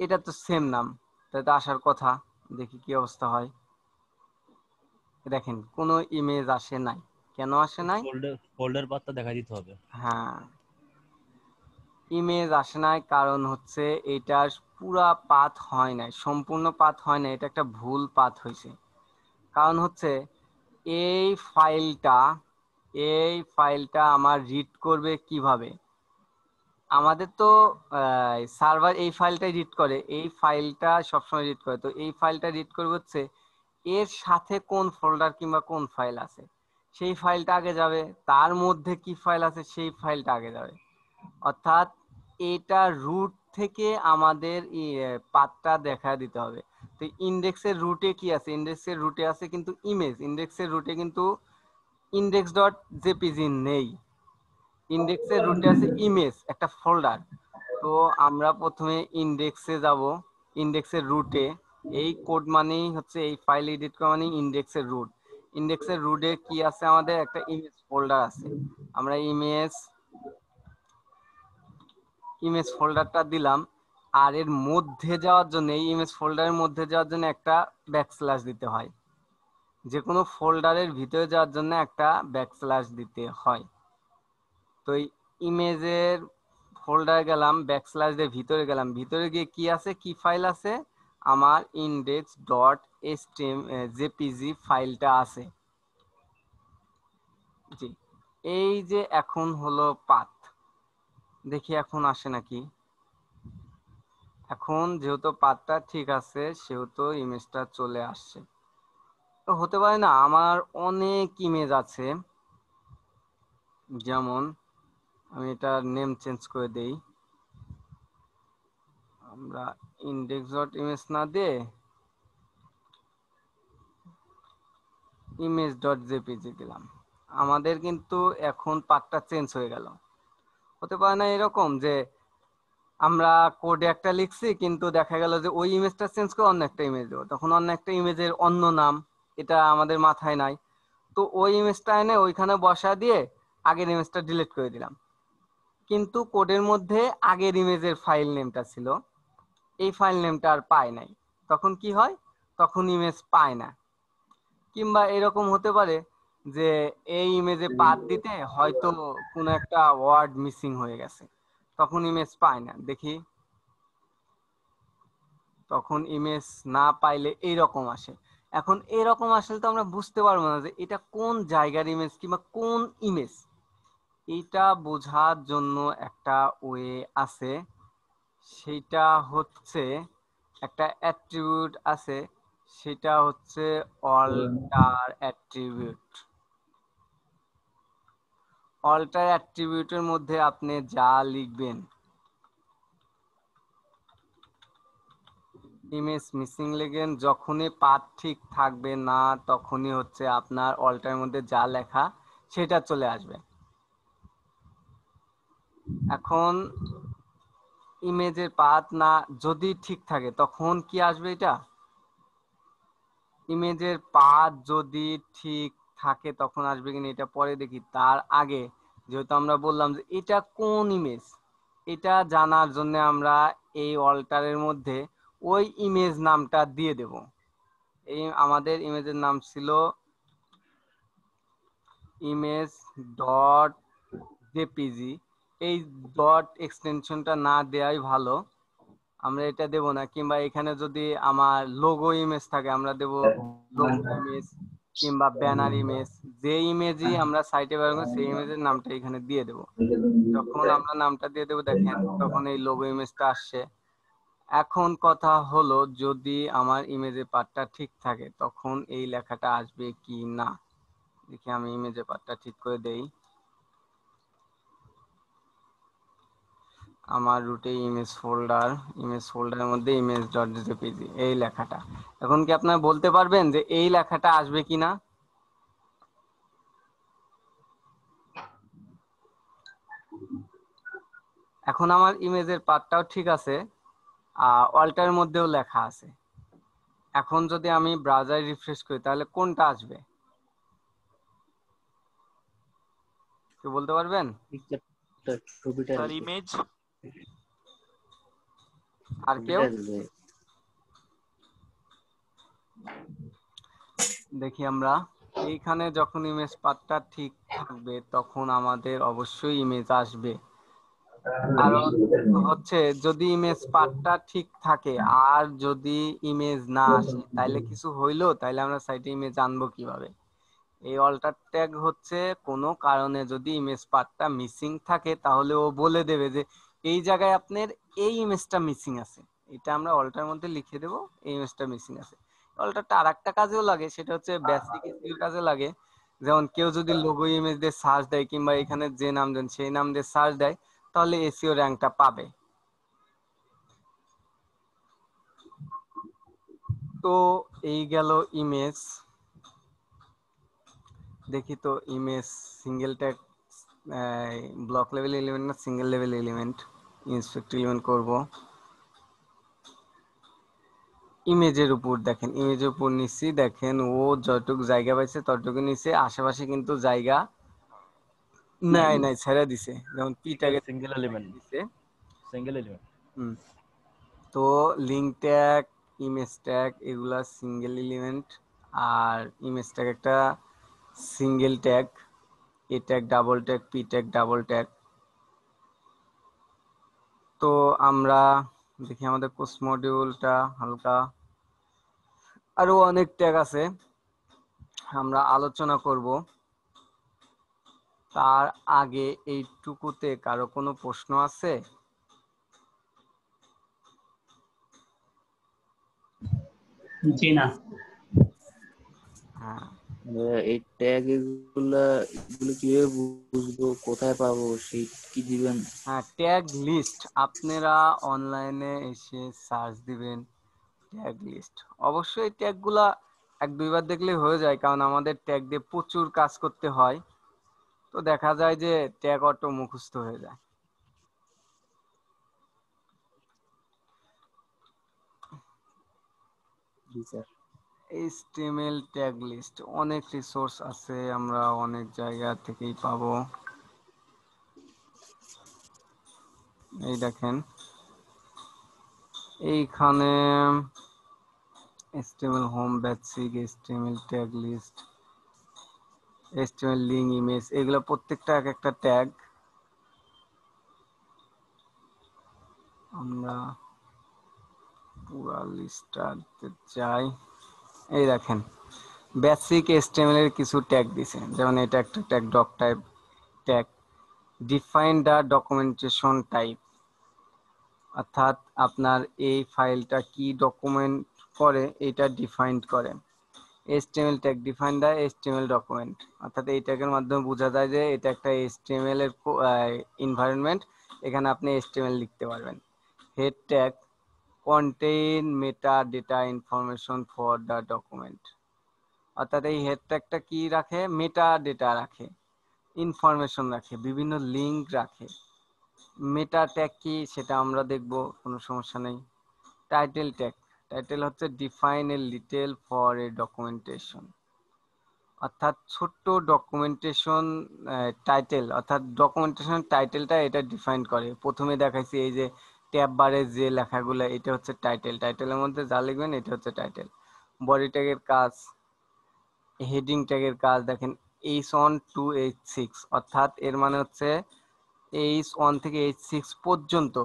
এটা তো সেম নাম, তাই তো আসার কথা। দেখি কি অবস্থা হয়। দেখেন কোনো ইমেজ আসে নাই। কেন আসে নাই? ফোল্ডার পাথটা দেখা দিতে হবে। হ্যাঁ, ইমেজ আসে নাই কারণ হচ্ছে এটার পুরা পাথ হয় নাই, সম্পূর্ণ পাথ হয় নাই, এটা একটা ভুল পাথ হয়েছে। কারণ হচ্ছে এই ফাইলটা এই ফাইলটা আমার রিড করবে কিভাবে? আমাদের তো সার্ভার এই ফাইলটাই রিড করে, এই ফাইলটা সবসময় রিড করে। তো এই ফাইলটা রিড করবে হচ্ছে এর সাথে কোন ফোল্ডার কিংবা কোন ফাইল আছে সেই ফাইলটা আগে যাবে, তার মধ্যে কি ফাইল আছে সেই ফাইলটা আগে যাবে। অর্থাৎ এটা রুট থেকে আমাদের পাথটা দেখা দিতে হবে। তো ইন্ডেক্সের রুটে কি আছে? ইন্ডেক্সের রুটে আছে কিন্তু ইমেজ, ইন্ডেক্সের রুটে কিন্তু ইন্ডেক্স ডট জেপিজি নেই, ইন্ডেক্সের রুটে আছে ইমেজ একটা ফোল্ডার। তো আমরা প্রথমে ইন্ডেক্সে যাব, ইন্ডেক্সের রুটে। এই কোড মানেই হচ্ছে এই ফাইল এডিট করা মানে ইন্ডেক্সের রুট। ইন্ডেক্সের রুটে কি আছে? আমাদের একটা ইমেজ ফোল্ডার আছে। আমরা ইমেজ ইমেজ ফোল্ডারটা দিলাম। আর এর মধ্যে যাওয়ার জন্য, এই ইমেজ ফোল্ডারের মধ্যে যাওয়ার জন্য একটা ব্যাকস্ল্যাশ দিতে হয়। যে কোনো ফোল্ডারের ভিতরে যাওয়ার জন্য একটা ব্যাকস্ল্যাশ দিতে হয়। তো এই ইমেজের ফোল্ডারে গেলাম, ব্যাকস্ল্যাশ দিয়ে ভিতরে গেলাম, ভিতরে গিয়ে কি আছে, কি ফাইল আছে? আমার ইন্ডেক্স ডট জেপিজি ফাইলটা আছে। জি, এই যে এখন হলো পাথ। দেখি এখন আসে নাকি। এখন যেহেতু পাথটা ঠিক আছে সেহেতু ইমেজটা চলে আসছে। তো হতে পারে না আমার অনেক ইমেজ আছে, যেমন আমি এটার নেম চেঞ্জ করে দেই। আমরা ইন্ডেক্স ডট ইমেজ না দিয়ে ইমেজ ডট জেপিজি দিলাম। আমাদের কিন্তু এখন পাথটা চেঞ্জ হয়ে গেল। হতে পারে না এরকম যে আমরা কোডে একটা লিখছি কিন্তু দেখা গেল যে ওই ইমেজটা চেঞ্জ করে অন্য একটা ইমেজ দেবো, তখন অন্য একটা ইমেজের অন্য নাম, এটা আমাদের মাথায় নাই। তো ওই ইমেজটা এনে ওইখানে বসা দিয়ে আগের ইমেজটা ডিলিট করে দিলাম, কিন্তু কোডের মধ্যে আগের ইমেজের ফাইল নেমটা ছিল, এই ফাইল নেমটা আর পায় নাই। তখন কি হয়? তখন ইমেজ পায় না। কিংবা এরকম হতে পারে যে এই ইমেজে পাথ দিতে হয়তো কোনো একটা ওয়ার্ড মিসিং হয়ে গেছে, তখন ইমেজ পায় না। দেখি, তখন ইমেজ না পাইলে এইরকম আসে। এখন এরকম আসলে তো আমরা বুঝতে পারবো না যে এটা কোন জায়গার ইমেজ কিংবা কোন ইমেজ। এটা বোঝার জন্য একটা ওয়ে আছে, সেটা হচ্ছে একটা অ্যাট্রিবিউট আছে, সেটা হচ্ছে অল্টার অ্যাট্রিবিউট। অল্টার অ্যাট্রিবিউটের মধ্যে আপনি যা লিখবেন, ইমেজ মিসিং লিখেন, যখনই পাথ ঠিক থাকবে না তখনই হচ্ছে আপনার অল্টারের মধ্যে যা লেখা সেটা চলে আসবে। এখন ইমেজের পাথ না যদি ঠিক থাকে তখন কি আসবে? এটা ইমেজের পাথ যদি ঠিক থাকে তখন আসবে কিনা এটা পরে দেখি। তার আগে যেহেতু আমরা বললাম যে এটা কোন ইমেজ, এটা জানার জন্য আমরা এই অল্টারের মধ্যে ওই ইমেজ নামটা দিয়ে দেব। এই আমাদের ইমেজের নাম ছিল ইমেজ ডট জেপিজি। এই ডট এক্সটেনশনটা না দেওয়াই ভালো, আমরা এটা দেব না। কিংবা এখানে যদি আমার লোগো ইমেজ থাকে আমরা দেব লোগো ইমেজ কিংবা ব্যানার ইমেজ, যে ইমেজই আমরা সাইটে ব্যবহার করি সেই ইমেজের নামটা এখানে দিয়ে দেব। যখন আমরা নামটা দিয়ে দেবো দেখেন তখন এই লোগো ইমেজটা আসছে। এখন কথা হলো যদি আমার ইমেজের পার্টটা ঠিক থাকে তখন এই লেখাটা আসবে কি না দেখি। আমি ইমেজের পার্টটা ঠিক করে দেই। আমার রুটে ইমেজ ফোল্ডারের মধ্যে ইমেজ ডট জেপিজি এই লেখাটা। এখন কি আপনারা বলতে পারবেন যে এই লেখাটা আসবে কিনা? এখন আমার ইমেজের পার্টটাও ঠিক আছে, অল্টারের মধ্যেও লেখা আছে। এখন যদি আমি ব্রাউজার রিফ্রেশ করি তাহলে কোনটা আসবে কেউ বলতে পারবেন? ছবিটা স্যার ইমেজ। আর কেউ? দেখি আমরা এইখানে যখন ইমেজ পাথটা ঠিক থাকবে তখন আমাদের অবশ্যই ইমেজ আসবে। কারণ হচ্ছে যদি ইমেজ পাথটা ঠিক থাকে আর যদি ইমেজ না আসে তাইলে কিছু হইলো, তাইলে আমরা সাইটে ইমেজ আনবো কিভাবে? এই অল্টার ট্যাগ হচ্ছে কোনো কারণে যদি ইমেজ পাথটা মিসিং থাকে তাহলে ও বলে দেবে যে এই জায়গায় আপনার এই ইমেজটা মিসিং আছে। এটা আমরা অল্টার মধ্যে লিখে দেবো এই ইমেজটা মিসিং আছে। অল্টারটা আরেকটা কাজেও লাগে, সেটা হচ্ছে বেসিক এসইও কাজে লাগে। যেমন কেউ যদি লোগো ইমেজ দিয়ে সার্চ দেয় কিংবা এখানে যে নাম দেন সেই নাম দিয়ে সার্চ দেয় তাহলে এসইও র্যাঙ্কটা পাবে। তো এই গেল ইমেজ। দেখি তো image single tag block level element না single level element, inspect element করব। ইমেজের উপর দেখেন, ইমেজের উপর নিচ্ছি, দেখেন ও যতটুকু জায়গা পাইছে ততটুকু নিচে, আশেপাশে কিন্তু জায়গা নাই নাই ছেড়ে দিছে। যেমন পি ট্যাগে সিঙ্গেল এলিমেন্ট, দিছে। Single element. তো লিঙ্ক ট্যাগ, ইমেজ ট্যাগ এগুলা সিঙ্গেল এলিমেন্ট, আর ইমেজ ট্যাগ একটা single tag, a tag double tag, P tag double tag. তো আমরা দেখি আমাদের কোর্স মডিউলটা হালকা, আরো অনেক ট্যাগ আছে আমরা আলোচনা করব। তার আগে এইটুকুতে কারো কোনো প্রশ্ন আছে? জি না। হ্যাঁ, এই ট্যাগ এগুলো কিভাবে বুঝবো, কোথায় পাবো, সেই কি দিবেন? হ্যাঁ ট্যাগ লিস্ট আপনারা অনলাইনে এসে সার্চ দিবেন ট্যাগ লিস্ট। অবশ্যই ট্যাগগুলা এক দুইবার দেখলে হয়ে যায়, কারণ আমাদের ট্যাগ দিয়ে প্রচুর কাজ করতে হয়। তো দেখা যায় যে ট্যাগ অটো মুখস্থ হয়ে যায়। জি স্যার। HTML ট্যাগ লিস্ট অনেক রিসোর্স আছে, আমরা অনেক জায়গা থেকেই পাবো। এই দেখেন এইখানে HTML home basic, HTML tag list, HTML link image, এগুলো প্রত্যেকটা এক একটা ট্যাগ। আমরা পুরো লিস্টটা চাই। এই দেখেন বেসিক HTML এর কিছু ট্যাগ দিছে, যেমন এটা একটা tag doctype tag, define the documentation type, অর্থাৎ আপনার এই ফাইলটা কি ডকুমেন্ট করে এটা ডিফাইন করে। HTML tag define the HTML document, অর্থাৎ এই ট্যাগের মাধ্যমে বোঝা যায় যে এটা একটা HTML এর এনভায়রনমেন্ট, এখানে আপনি HTML লিখতে পারবেন। Head tag contain meta data information for the document, অর্থাৎ এই হেড ট্যাগটা কি রাখে, মেটা ডেটা রাখে, ইনফরমেশন রাখে, বিভিন্ন লিঙ্ক রাখে। মেটা ট্যাগ কি সেটা আমরা দেখব, কোনো সমস্যা নেই। টাইটেল ট্যাগ, টাইটেল হচ্ছে define a little for a documentation, অর্থাৎ ছোট্ট ডকুমেন্টেশন টাইটেল, অর্থাৎ ডকুমেন্টেশন টাইটেলটা এটা ডিফাইন করে। প্রথমে দেখাইছি এই যে ট্যাব বারে যে লেখাগুলো, এটা হচ্ছে টাইটেল, টাইটেলের মধ্যে যা লিখবেন এটা হচ্ছে টাইটেল। বডি ট্যাগের কাজ, হেডিং ট্যাগের কাজ দেখেন H1 to H6, অর্থাৎ এর মানে হচ্ছে H1 থেকে H6 পর্যন্ত,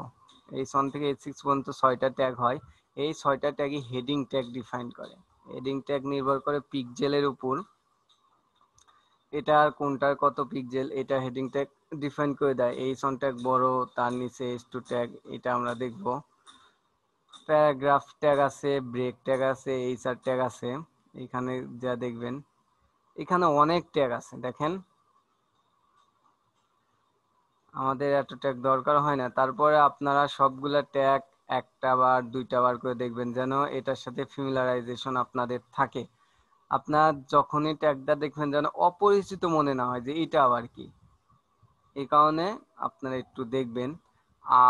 H1 থেকে H6 পর্যন্ত 6টা ট্যাগ হয়। এই 6টা ট্যাগই হেডিং ট্যাগ ডিফাইন করে। হেডিং ট্যাগ নির্ভর করে পিক্সেলের উপর, এটা কোনটার কত পিক্সেল এটা হেডিং ট্যাগ ডিফাইন করে দেয়। H1 ট্যাগ বড়, তার নিচে H2 ট্যাগ, এটা আমরা দেখব। প্যারাগ্রাফ ট্যাগ আছে, ব্রেক ট্যাগ আছে, HR ট্যাগ আছে, এখানে যা দেখবেন এখানে অনেক ট্যাগ আছে। দেখেন আমাদের এত ট্যাগ দরকার হয় না, তারপরে আপনারা সবগুলা ট্যাগ একটা বার দুইটা বার করে দেখবেন যেন এটার সাথে ফ্যামিলিয়ারাইজেশন আপনাদের থাকে। আপনার যখনই ট্যাগটা দেখবেন যেন অপরিচিত মনে না হয় যে এটা আবার কি, এই কারণে আপনারা একটু দেখবেন।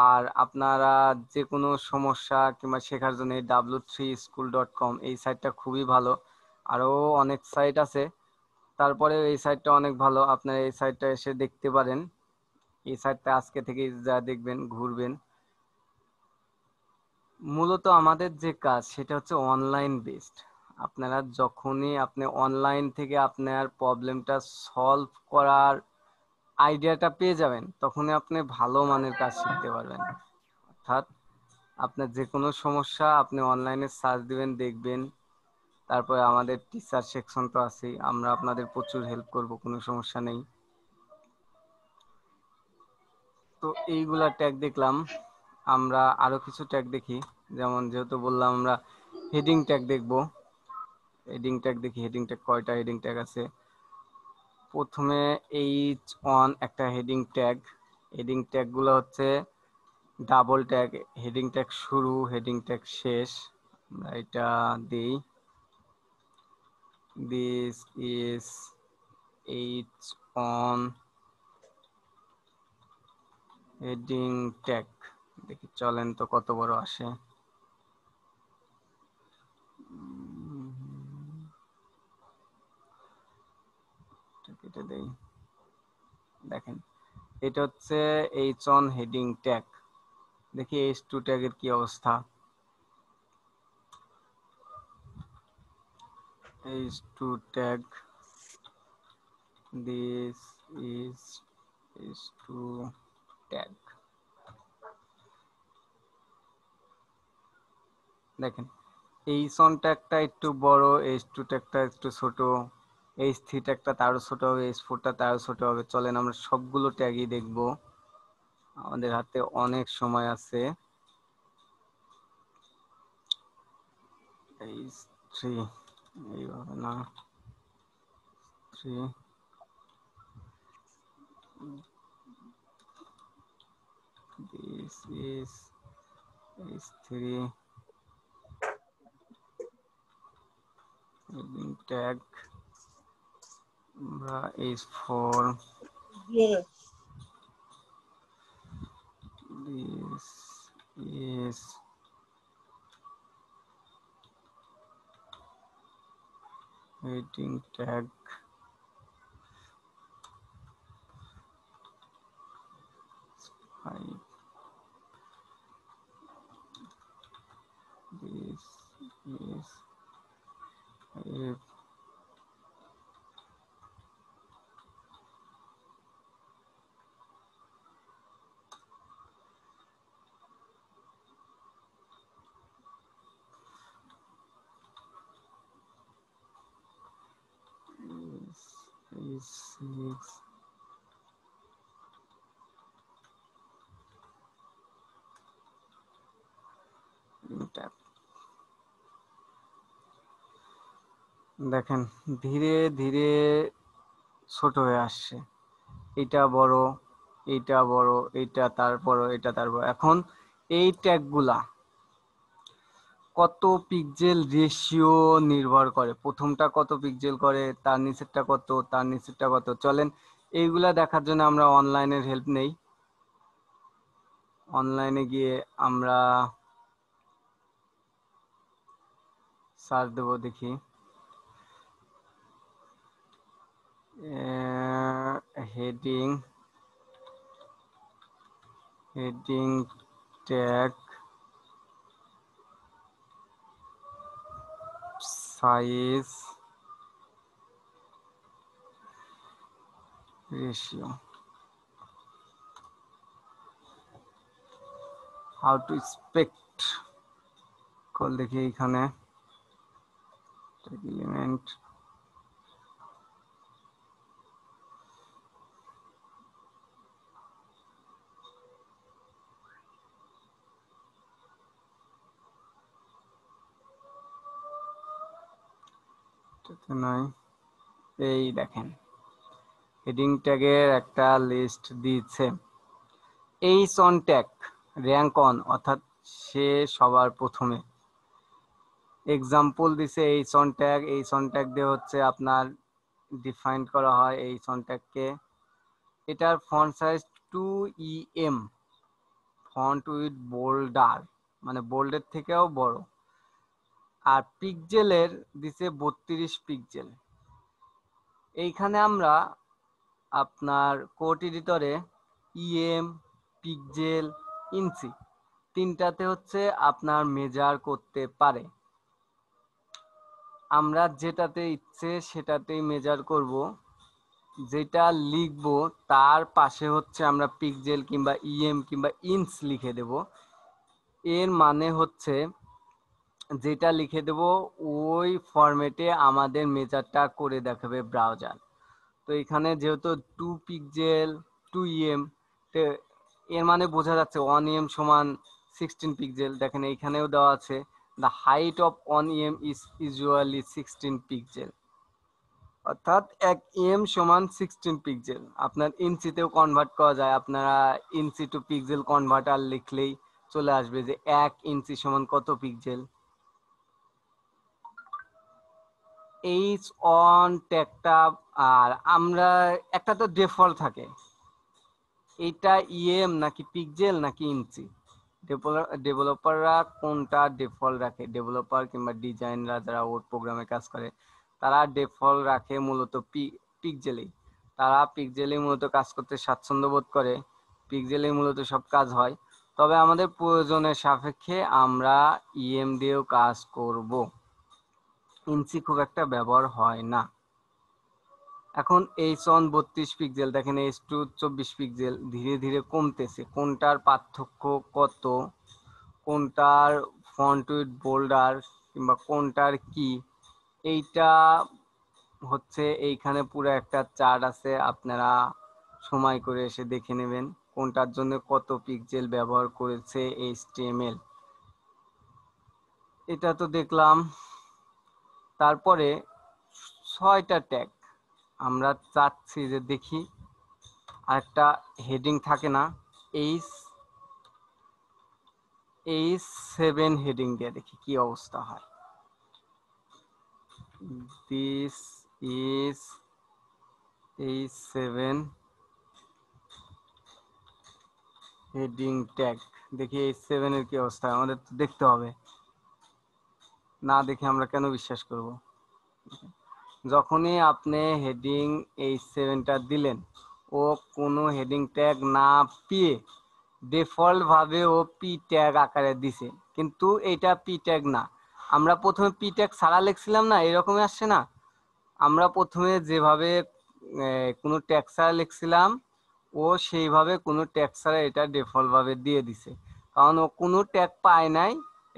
আর আপনারা যে কোনো সমস্যা কিংবা শেখার জন্য w3school.com এই সাইটটা খুবই ভালো, আরও অনেক সাইট আছে, তারপরে এই সাইটটা অনেক ভালো, আপনারা এই সাইটটা এসে দেখতে পারেন। এই সাইটটা আজকে থেকে যা দেখবেন ঘুরবেন। মূলত আমাদের যে কাজ সেটা হচ্ছে অনলাইন বেসড। আপনারা যখনই আপনি অনলাইন থেকে আপনার প্রবলেমটা সলভ করার আইডিয়াটা পেয়ে যাবেন, তখনই আপনি ভালো মানের কাজ শিখতে পারবেন। অর্থাৎ আপনার যে কোনো সমস্যা আপনি অনলাইনে সার্চ দিবেন, দেখবেন। তারপরে আমাদের টিচার সেকশন তো আছেই, আমরা আপনাদের প্রচুর হেল্প করব, কোনো সমস্যা নেই। তো এইগুলা ট্যাগ দেখলাম, আমরা আরো কিছু ট্যাগ দেখি। যেমন যেহেতু বললাম আমরা হেডিং ট্যাগ দেখব, হেডিং ট্যাগ দেখি। হেডিং ট্যাগ কয়টা হেডিং ট্যাগ আছে? প্রথমে H1 একটা হেডিং ট্যাগ। হেডিং ট্যাগ গুলো হচ্ছে ডাবল ট্যাগ, হেডিং ট্যাগ শুরু, হেডিং ট্যাগ শেষ। আমরা এটা দিই, this is H1 heading tag. দেখি চলেন তো কত বড় আসে। কেটে দেই। দেখেন এটা হচ্ছে H1 হেডিং ট্যাগ। দেখি H2 ট্যাগের কি অবস্থা। H2 tag, this is H2 tag. দেখেন H1 ট্যাগটা একটু বড়, H2 ট্যাগটা একটু ছোট, H3 ট্যাগটা তারও ছোট হবে, H4 টা তারও ছোট হবে। চলেন আমরা সবগুলো ট্যাগই দেখব, আমাদের হাতে অনেক সময় আছে। H3 এইভাবে না, 3 this is H3 heading tag, আমরা H4 this is heading tag, five, this is if is 6 tag। দেখেন ধীরে ধীরে ছোট হয়ে আসছে, এটা বড়, এইটা বড়, এইটা তারপর এটা তারপর। এখন এই ট্যাগগুলা কত পিক্সেল রেশিও নির্ভর করে, প্রথমটা কত পিক্সেল করে, তার নিচেরটা কত, তার নিচেরটা কত। চলেন এইগুলা দেখার জন্য আমরা অনলাইনের হেল্প নেই। অনলাইনে গিয়ে আমরা সার্চ দেব, দেখি heading heading tag size ratio, how to expect call. দেখি এখানে এলিমেন্ট, নাই। এই দেখেন হেডিং ট্যাগের একটা লিস্ট দিয়েছে। H one tag, rank on, অর্থাৎ সে সবার প্রথমে। এক্সাম্পল দিছে H one tag. H one tag দিয়ে হচ্ছে আপনার ডিফাইন করা হয় এইচ অন ট্যাগকে। এটার font size 2em, font weight bolder, মানে বোল্ডের থেকেও বড়। আর পিক্সেলের দিছে 32 পিক্সেল। এইখানে আমরা আপনার কোড এডিটরে ইএম, পিক্সেল, ইঞ্চি তিনটাতে হচ্ছে আপনার মেজার করতে পারে। আমরা যেটাতে ইচ্ছে সেটাতেই মেজার করব। যেটা লিখবো তার পাশে হচ্ছে আমরা পিক্সেল কিংবা ইএম কিংবা ইঞ্চ লিখে দেব। এর মানে হচ্ছে যেটা লিখে দেব ওই ফরম্যাটে আমাদের মেজারটা করে দেখাবে ব্রাউজার। তো এখানে যেহেতু 2 পিক্সেল 2em, এর মানে বোঝা যাচ্ছে 1em সমান 16 পিক্সেল। দেখেন এইখানেও দেওয়া আছে the height of 1em is usually 16 pixel, অর্থাৎ 1em সমান 16 পিক্সেল। আপনার ইঞ্চিতেও কনভার্ট করা যায়, আপনারা ইঞ্চি টু পিক্সেল কনভার্টার লিখলেই চলে আসবে যে 1 ইঞ্চি সমান কত পিক্সেল। এইচ অন ট্যাগটা, আর আমরা একটা তো ডিফল্ট থাকে, এটা ইএম নাকি পিক্সেল নাকি ইঞ্চি, ডেভেলপাররা কোনটা ডিফল্ট রাখে, ডেভেলপার কিংবা ডিজাইনাররা যারা ওর প্রোগ্রামে কাজ করে তারা ডিফল্ট রাখে মূলত পিক্সেলেই। তারা পিক্সেলেই মূলত কাজ করতে স্বাচ্ছন্দ্য বোধ করে, পিক্সেলেই মূলত সব কাজ হয়। তবে আমাদের প্রয়োজনের সাপেক্ষে আমরা ইএম দিয়েও কাজ করব, ইঞ্চি খুব একটা ব্যবহার হয় না। এখন এইচ অন 32 পিক্সেল, দেখেন এইচ টু 24 পিক্সেল, ধীরে ধীরে কমতেছে। কোনটার পার্থক্য কত, কোনটার ফন্ট উইথ বোল্ডার কিংবা কোনটার কি, এইটা হচ্ছে এইখানে পুরো একটা চার্ট আছে, আপনারা সময় করে এসে দেখে নেবেন কোনটার জন্য কত পিক্সেল ব্যবহার করেছে HTML। এটা তো দেখলাম। তারপরে 6টা ট্যাগ আমরা চাচ্ছি যে দেখি আরেকটা হেডিং থাকে না, H7 হেডিং দিয়ে দেখি কি অবস্থা হয়। This is H7 heading tag. দেখি H7 এর কি অবস্থা, আমাদের তো দেখতে হবে, না দেখে আমরা কেন বিশ্বাস করব। যখনই আপনি হেডিং H7টা দিলেন, ও কোনো হেডিং ট্যাগ না পেয়ে ডিফল্ট ভাবে ও পি ট্যাগ আকারে দিছে, কিন্তু এটা পি ট্যাগ না। আমরা প্রথমে পি ট্যাগ ছাড়া লিখছিলাম না, এরকমই আসছে না। আমরা প্রথমে যেভাবে কোনো ট্যাগ ছাড়া লিখছিলাম, ও সেইভাবে কোনো ট্যাগ ছাড়া এটা ডিফল্ট ভাবে দিয়ে দিছে, কারণ ও কোনো ট্যাগ পায় নাই,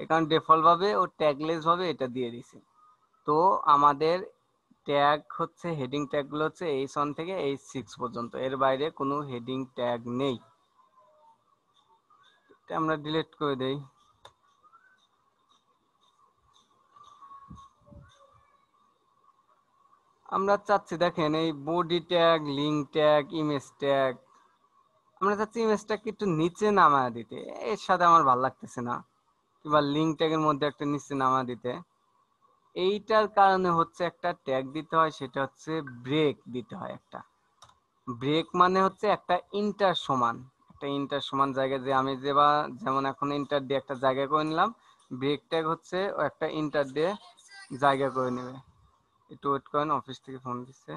কারণ ডিফল্ট ভাবে ও ট্যাগলেস ভাবে এটা দিয়ে দিছে। তো আমাদের ট্যাগ হচ্ছে, হেডিং ট্যাগ গুলো হচ্ছে H1 থেকে H6 পর্যন্ত, এর বাইরে কোনো হেডিং ট্যাগ নেই। এটা আমরা ডিলিট করে দেই। আমরা চাচ্ছি দেখেন এই body tag, link tag, image tag, আমরা চাচ্ছি ইমেজ ট্যাগ একটু নিচে নামায় দিতে, এর সাথে আমার ভালো লাগতেছে না, কিংবা লিঙ্ক ট্যাগের মধ্যে একটা নিচে নামা দিতে। এইটার কারণে হচ্ছে একটা ট্যাগ দিতে হয়, সেটা হচ্ছে ব্রেক দিতে হয় একটা। ব্রেক মানে হচ্ছে একটা ইন্টার সমান, একটা ইন্টার সমান জায়গায় যে আমি যেমন এখন ইন্টার দিয়ে একটা জায়গা করে নিলাম, ব্রেক ট্যাগ হচ্ছে ও একটা ইন্টার দিয়ে জায়গা করে নেবে। একটু ওয়েট করেন, অফিস থেকে ফোন দিচ্ছে।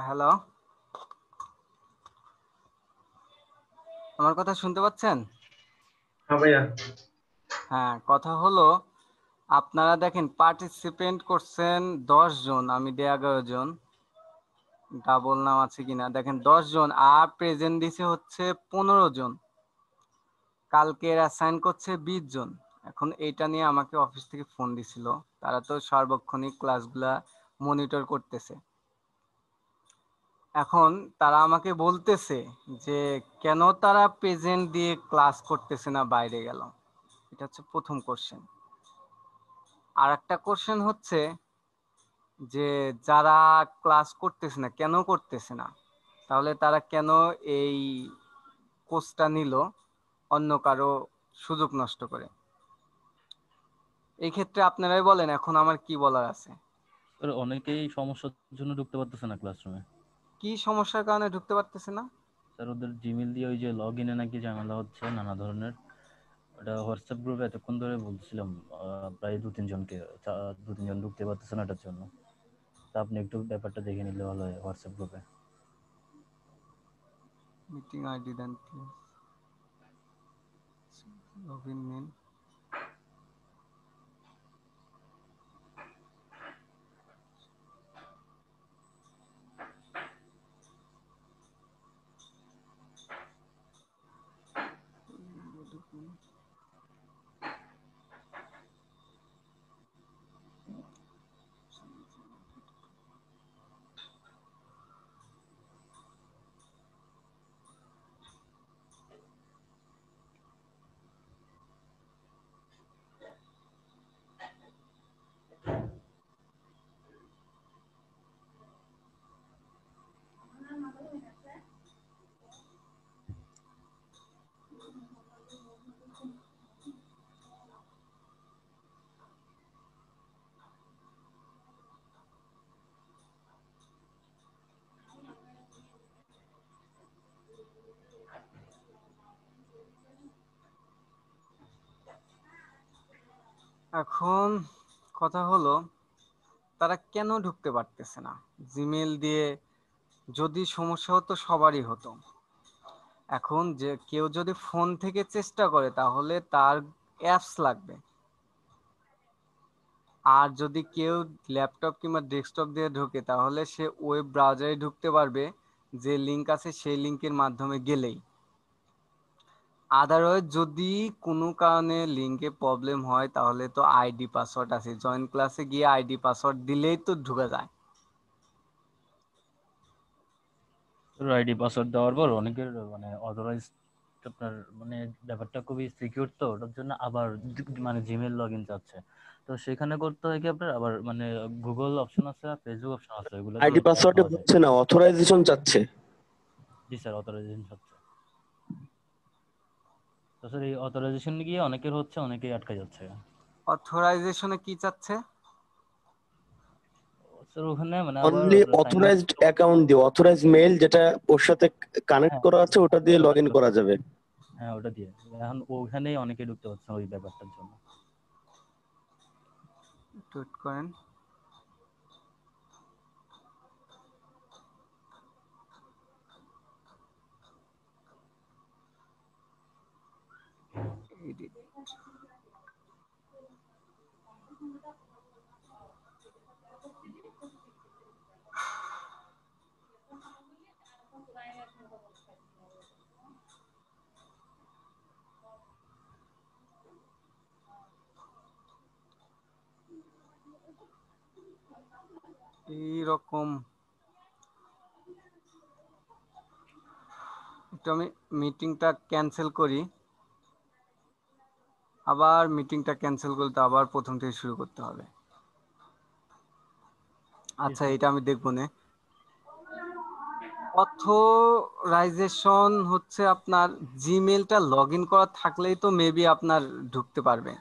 হ্যালো, আমার কথা শুনতে পাচ্ছেন? হ্যাঁ ভাইয়া। হ্যাঁ, কথা হলো আপনারা দেখেন পার্টিসিপেন্ট করছেন 10 জন, আমি দিয়ে 11 জন, ডাবল নাম আছে কিনা দেখেন, 10 জন, আর প্রেজেন্ট দিছে হচ্ছে 15 জন, কালকে এরা সাইন করছে 20 জন। এখন এইটা নিয়ে আমাকে অফিস থেকে ফোন দিছিল, তারা তো সার্বক্ষণিক ক্লাসগুলা মনিটর করতেছে। এখন তারা আমাকে বলতেছে যে কেন তারা প্রেজেন্ট দিয়ে ক্লাস করতেছে না, বাইরে গেল। এটা হচ্ছে প্রথম কোশ্চেন। আর একটা কোশ্চেন হচ্ছে যে যারা ক্লাস করতেছে না, কেন করতেছে না, তাহলে তারা কেন এই কোর্সটা নিল অন্য কারো সুযোগ নষ্ট করে। এই ক্ষেত্রে আপনারাই বলেন এখন আমার কি বলার আছে। স্যার অনেকেই সমস্যার জন্য ঢুকতে পারতেছে না ক্লাসরুমে। কি সমস্যার কারণে ঢুকতে পারতেছে না? স্যার ওদের জিমেল দিয়ে ওই যে লগ ইনে নাকি ঝামেলা হচ্ছে নানা ধরনের। ওটা হোয়াটসঅ্যাপ গ্রুপে এতক্ষণ ধরে বলছিলাম, প্রায় 2-3 জনকে, 2-3 জন ঢুকতে পারতেছে না এটার জন্য। তা আপনি একটু ব্যাপারটা দেখে নিলে ভালো হয় হোয়াটসঅ্যাপ গ্রুপে। মিটিং আইডি দেন প্লিজ, লগইন নেন। এখন কথা হলো তারা কেন ঢুকতে পারতেছে না। জিমেল দিয়ে যদি সমস্যা হতো সবারই হতো। এখন যে কেউ যদি ফোন থেকে চেষ্টা করে তাহলে তার অ্যাপস লাগবে, আর যদি কেউ ল্যাপটপ কিংবা ডেস্কটপ দিয়ে ঢোকে তাহলে সে ওয়েব ব্রাউজারে ঢুকতে পারবে, যে লিংক আছে সেই লিংকের মাধ্যমে গেলেই। আদারওয়াইজ যদি কোনো কারণে লিংকে প্রবলেম হয় তাহলে তো আইডি পাসওয়ার্ড আছে, জয়েন ক্লাসে গিয়ে আইডি পাসওয়ার্ড দিলেই তো ঢুকে যায়। আইডি পাসওয়ার্ড দেওয়ার পর অনেকের মানে অথরাইজ আপনার মানে ব্যাপারটা খুবই সিকিউর, তো ওটার জন্য আবার মানে জিমেল লগ ইন চাচ্ছে। তো সেখানে করতে হয় কি আপনার আবার মানে গুগল অপশন আছে আর ফেসবুক অপশন আছে, ওগুলোতে আইডি পাসওয়ার্ডে পাওয়া যায়। হচ্ছে না, অথরাইজেশন চাচ্ছে। জি স্যার, অথরাইজেশন হচ্ছে। তো স্যার এই অথরাইজেশন গিয়ে অনেকের হচ্ছে, অনেকেই আটকে যাচ্ছে। অথরাইজেশনে কি চাচ্ছে? স্যার ওখানে মানে আবার অনলি আপনার সাইন ইন। অথরাইজড অ্যাকাউন্ট দিয়ে, অথরাইজড মেইল যেটা ওর সাথে কানেক্ট হ্যাঁ করা আছে ওটা দিয়ে লগ ওটা ইন দিয়ে, করা যাবে। হ্যাঁ ওটা দিয়ে এখন ওখানেই অনেকে ঢুকতে পারছে ওই ব্যাপারটার জন্য। টুইট করেন। edit। এইরকম একটু আমি মিটিংটা ক্যান্সেল করি, আবার মিটিংটা ক্যান্সেল করতে আবার প্রথম থেকে শুরু করতে হবে। জি আচ্ছা, স্যার। এটা আমি দেখবো না। অথরাইজেশন হচ্ছে আপনার জিমেলটা লগ ইন করা থাকলেই তো মেবি আপনার ঢুকতে পারবে।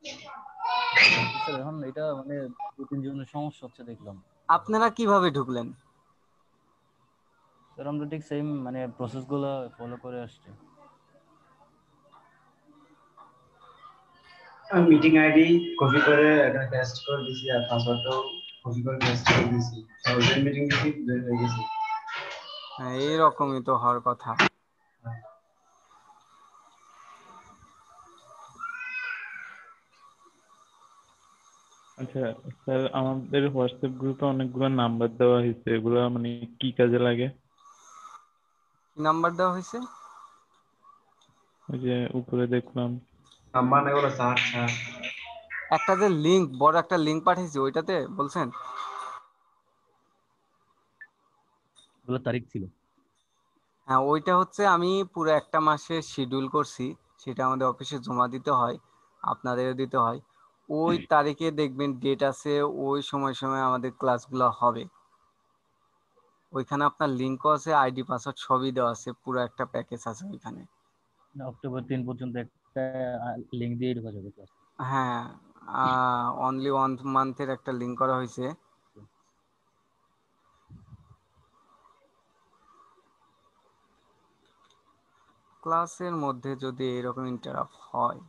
জি স্যার, এখন এটা মানে 2-3 জনের সমস্যা হচ্ছে দেখলাম। আপনারা কিভাবে ঢুকলেন? স্যার আমরা ঠিক সেম মানে প্রসেস গুলো ফলো করে আসছি। আমি মিটিং আইডি কপি করে এটা টেস্ট করে দিছি আর পাসওয়ার্ডটাও কম্পিউটার ক্লাস করে দিয়েছি আর জয়েন মিটিং দিয়েছি জয়েন হয়ে গেছি। হ্যাঁ, এইরকমই তো হওয়ার কথা। আচ্ছা স্যার, আমাদের হোয়াটসঅ্যাপ গ্রুপে অনেকগুলো নাম্বার দেওয়া হয়েছে, এগুলো মানে কি কাজে লাগে? কি নাম্বার দেওয়া হয়েছে? ওই যে উপরে দেখলাম। নাম্বার না এগুলো স্যার স্যার একটা যে লিংক, বড় একটা লিংক পাঠিয়েছি, ওইটাতে বলছেন? ওগুলো তারিখ ছিল। হ্যাঁ, ওইটা হচ্ছে আমি পুরো একটা মাসে শিডিউল করছি, সেটা আমাদের অফিসে জমা দিতে হয়, আপনাদেরও দিতে হয়। ওই তারিখে দেখবেন ডেট আছে, ওই সময় সময় আমাদের ক্লাসগুলো হবে। ওইখানে আপনার লিঙ্কও আছে, আইডি পাসওয়ার্ড সবই দেওয়া আছে, পুরো একটা প্যাকেজ আছে ওইখানে। অক্টোবর 3 পর্যন্ত একটা লিংক দিয়ে ঢোকা যাবে ক্লাস। হ্যাঁ, অনলি 1 মান্থের একটা লিঙ্ক করা হয়েছে। ক্লাসের মধ্যে যদি এরকম ইন্টারাপ্ট হয়,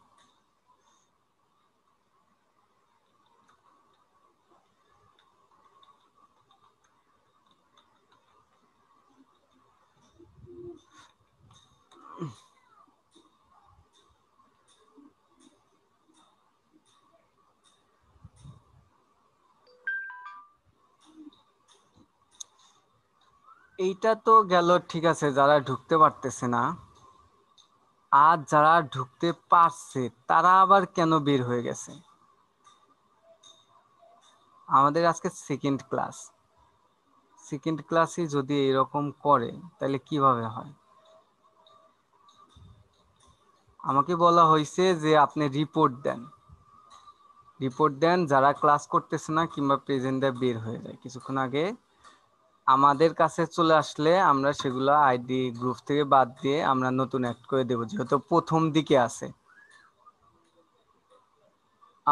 এইটা তো গেল, ঠিক আছে, যারা ঢুকতে পারতেছে না। আর যারা ঢুকতে পারছে তারা আবার কেন বের হয়ে গেছে? আমাদের আজকে সেকেন্ড ক্লাসই যদি এরকম করে তাহলে কিভাবে হয়? আমাকে বলা হয়েছে যে আপনি রিপোর্ট দেন যারা ক্লাস করতেছে না কিংবা প্রেজেন্টে বের হয়ে যায় কিছুক্ষণ আগে, আমাদের কাছে চলে আসলে আমরা সেগুলো আইডি গ্রুপ থেকে বাদ দিয়ে আমরা নতুন অ্যাড করে দেবো, যেহেতু প্রথম দিকে আছে।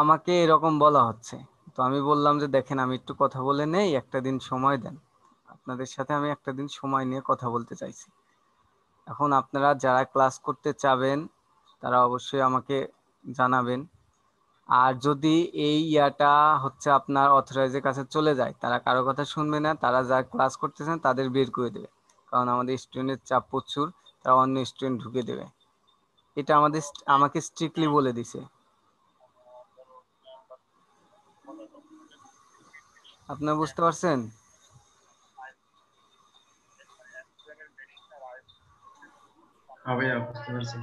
আমাকে এরকম বলা হচ্ছে। তো আমি বললাম যে দেখেন, আমি একটু কথা বলে নেই, একটা দিন সময় দেন। আপনাদের সাথে আমি একটা দিন সময় নিয়ে কথা বলতে চাইছি। এখন আপনারা যারা ক্লাস করতে চাবেন তারা অবশ্যই আমাকে জানাবেন। আর যদি এই ইয়াটা হচ্ছে আপনার অথরাইজের কাছে চলে যায়, তারা কারো কথা শুনবে না, তারা যা ক্লাস করতেছেন তাদের বের করে দেবে, কারণ আমাদের স্টুডেন্টের চাপ প্রচুর, তারা অন্য স্টুডেন্ট ঢুকে দেবে। এটা আমাকে স্ট্রিক্টলি বলে দিছে। আপনারা বুঝতে পারছেন? হ্যাঁ ভাইয়া বুঝতে পারছি।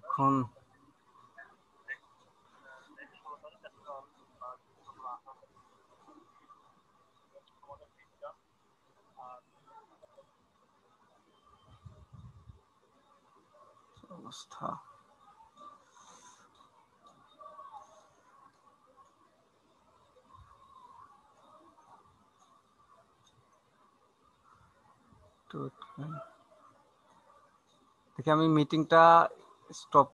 এখন অবস্থা, দেখি আমি মিটিংটা স্টপ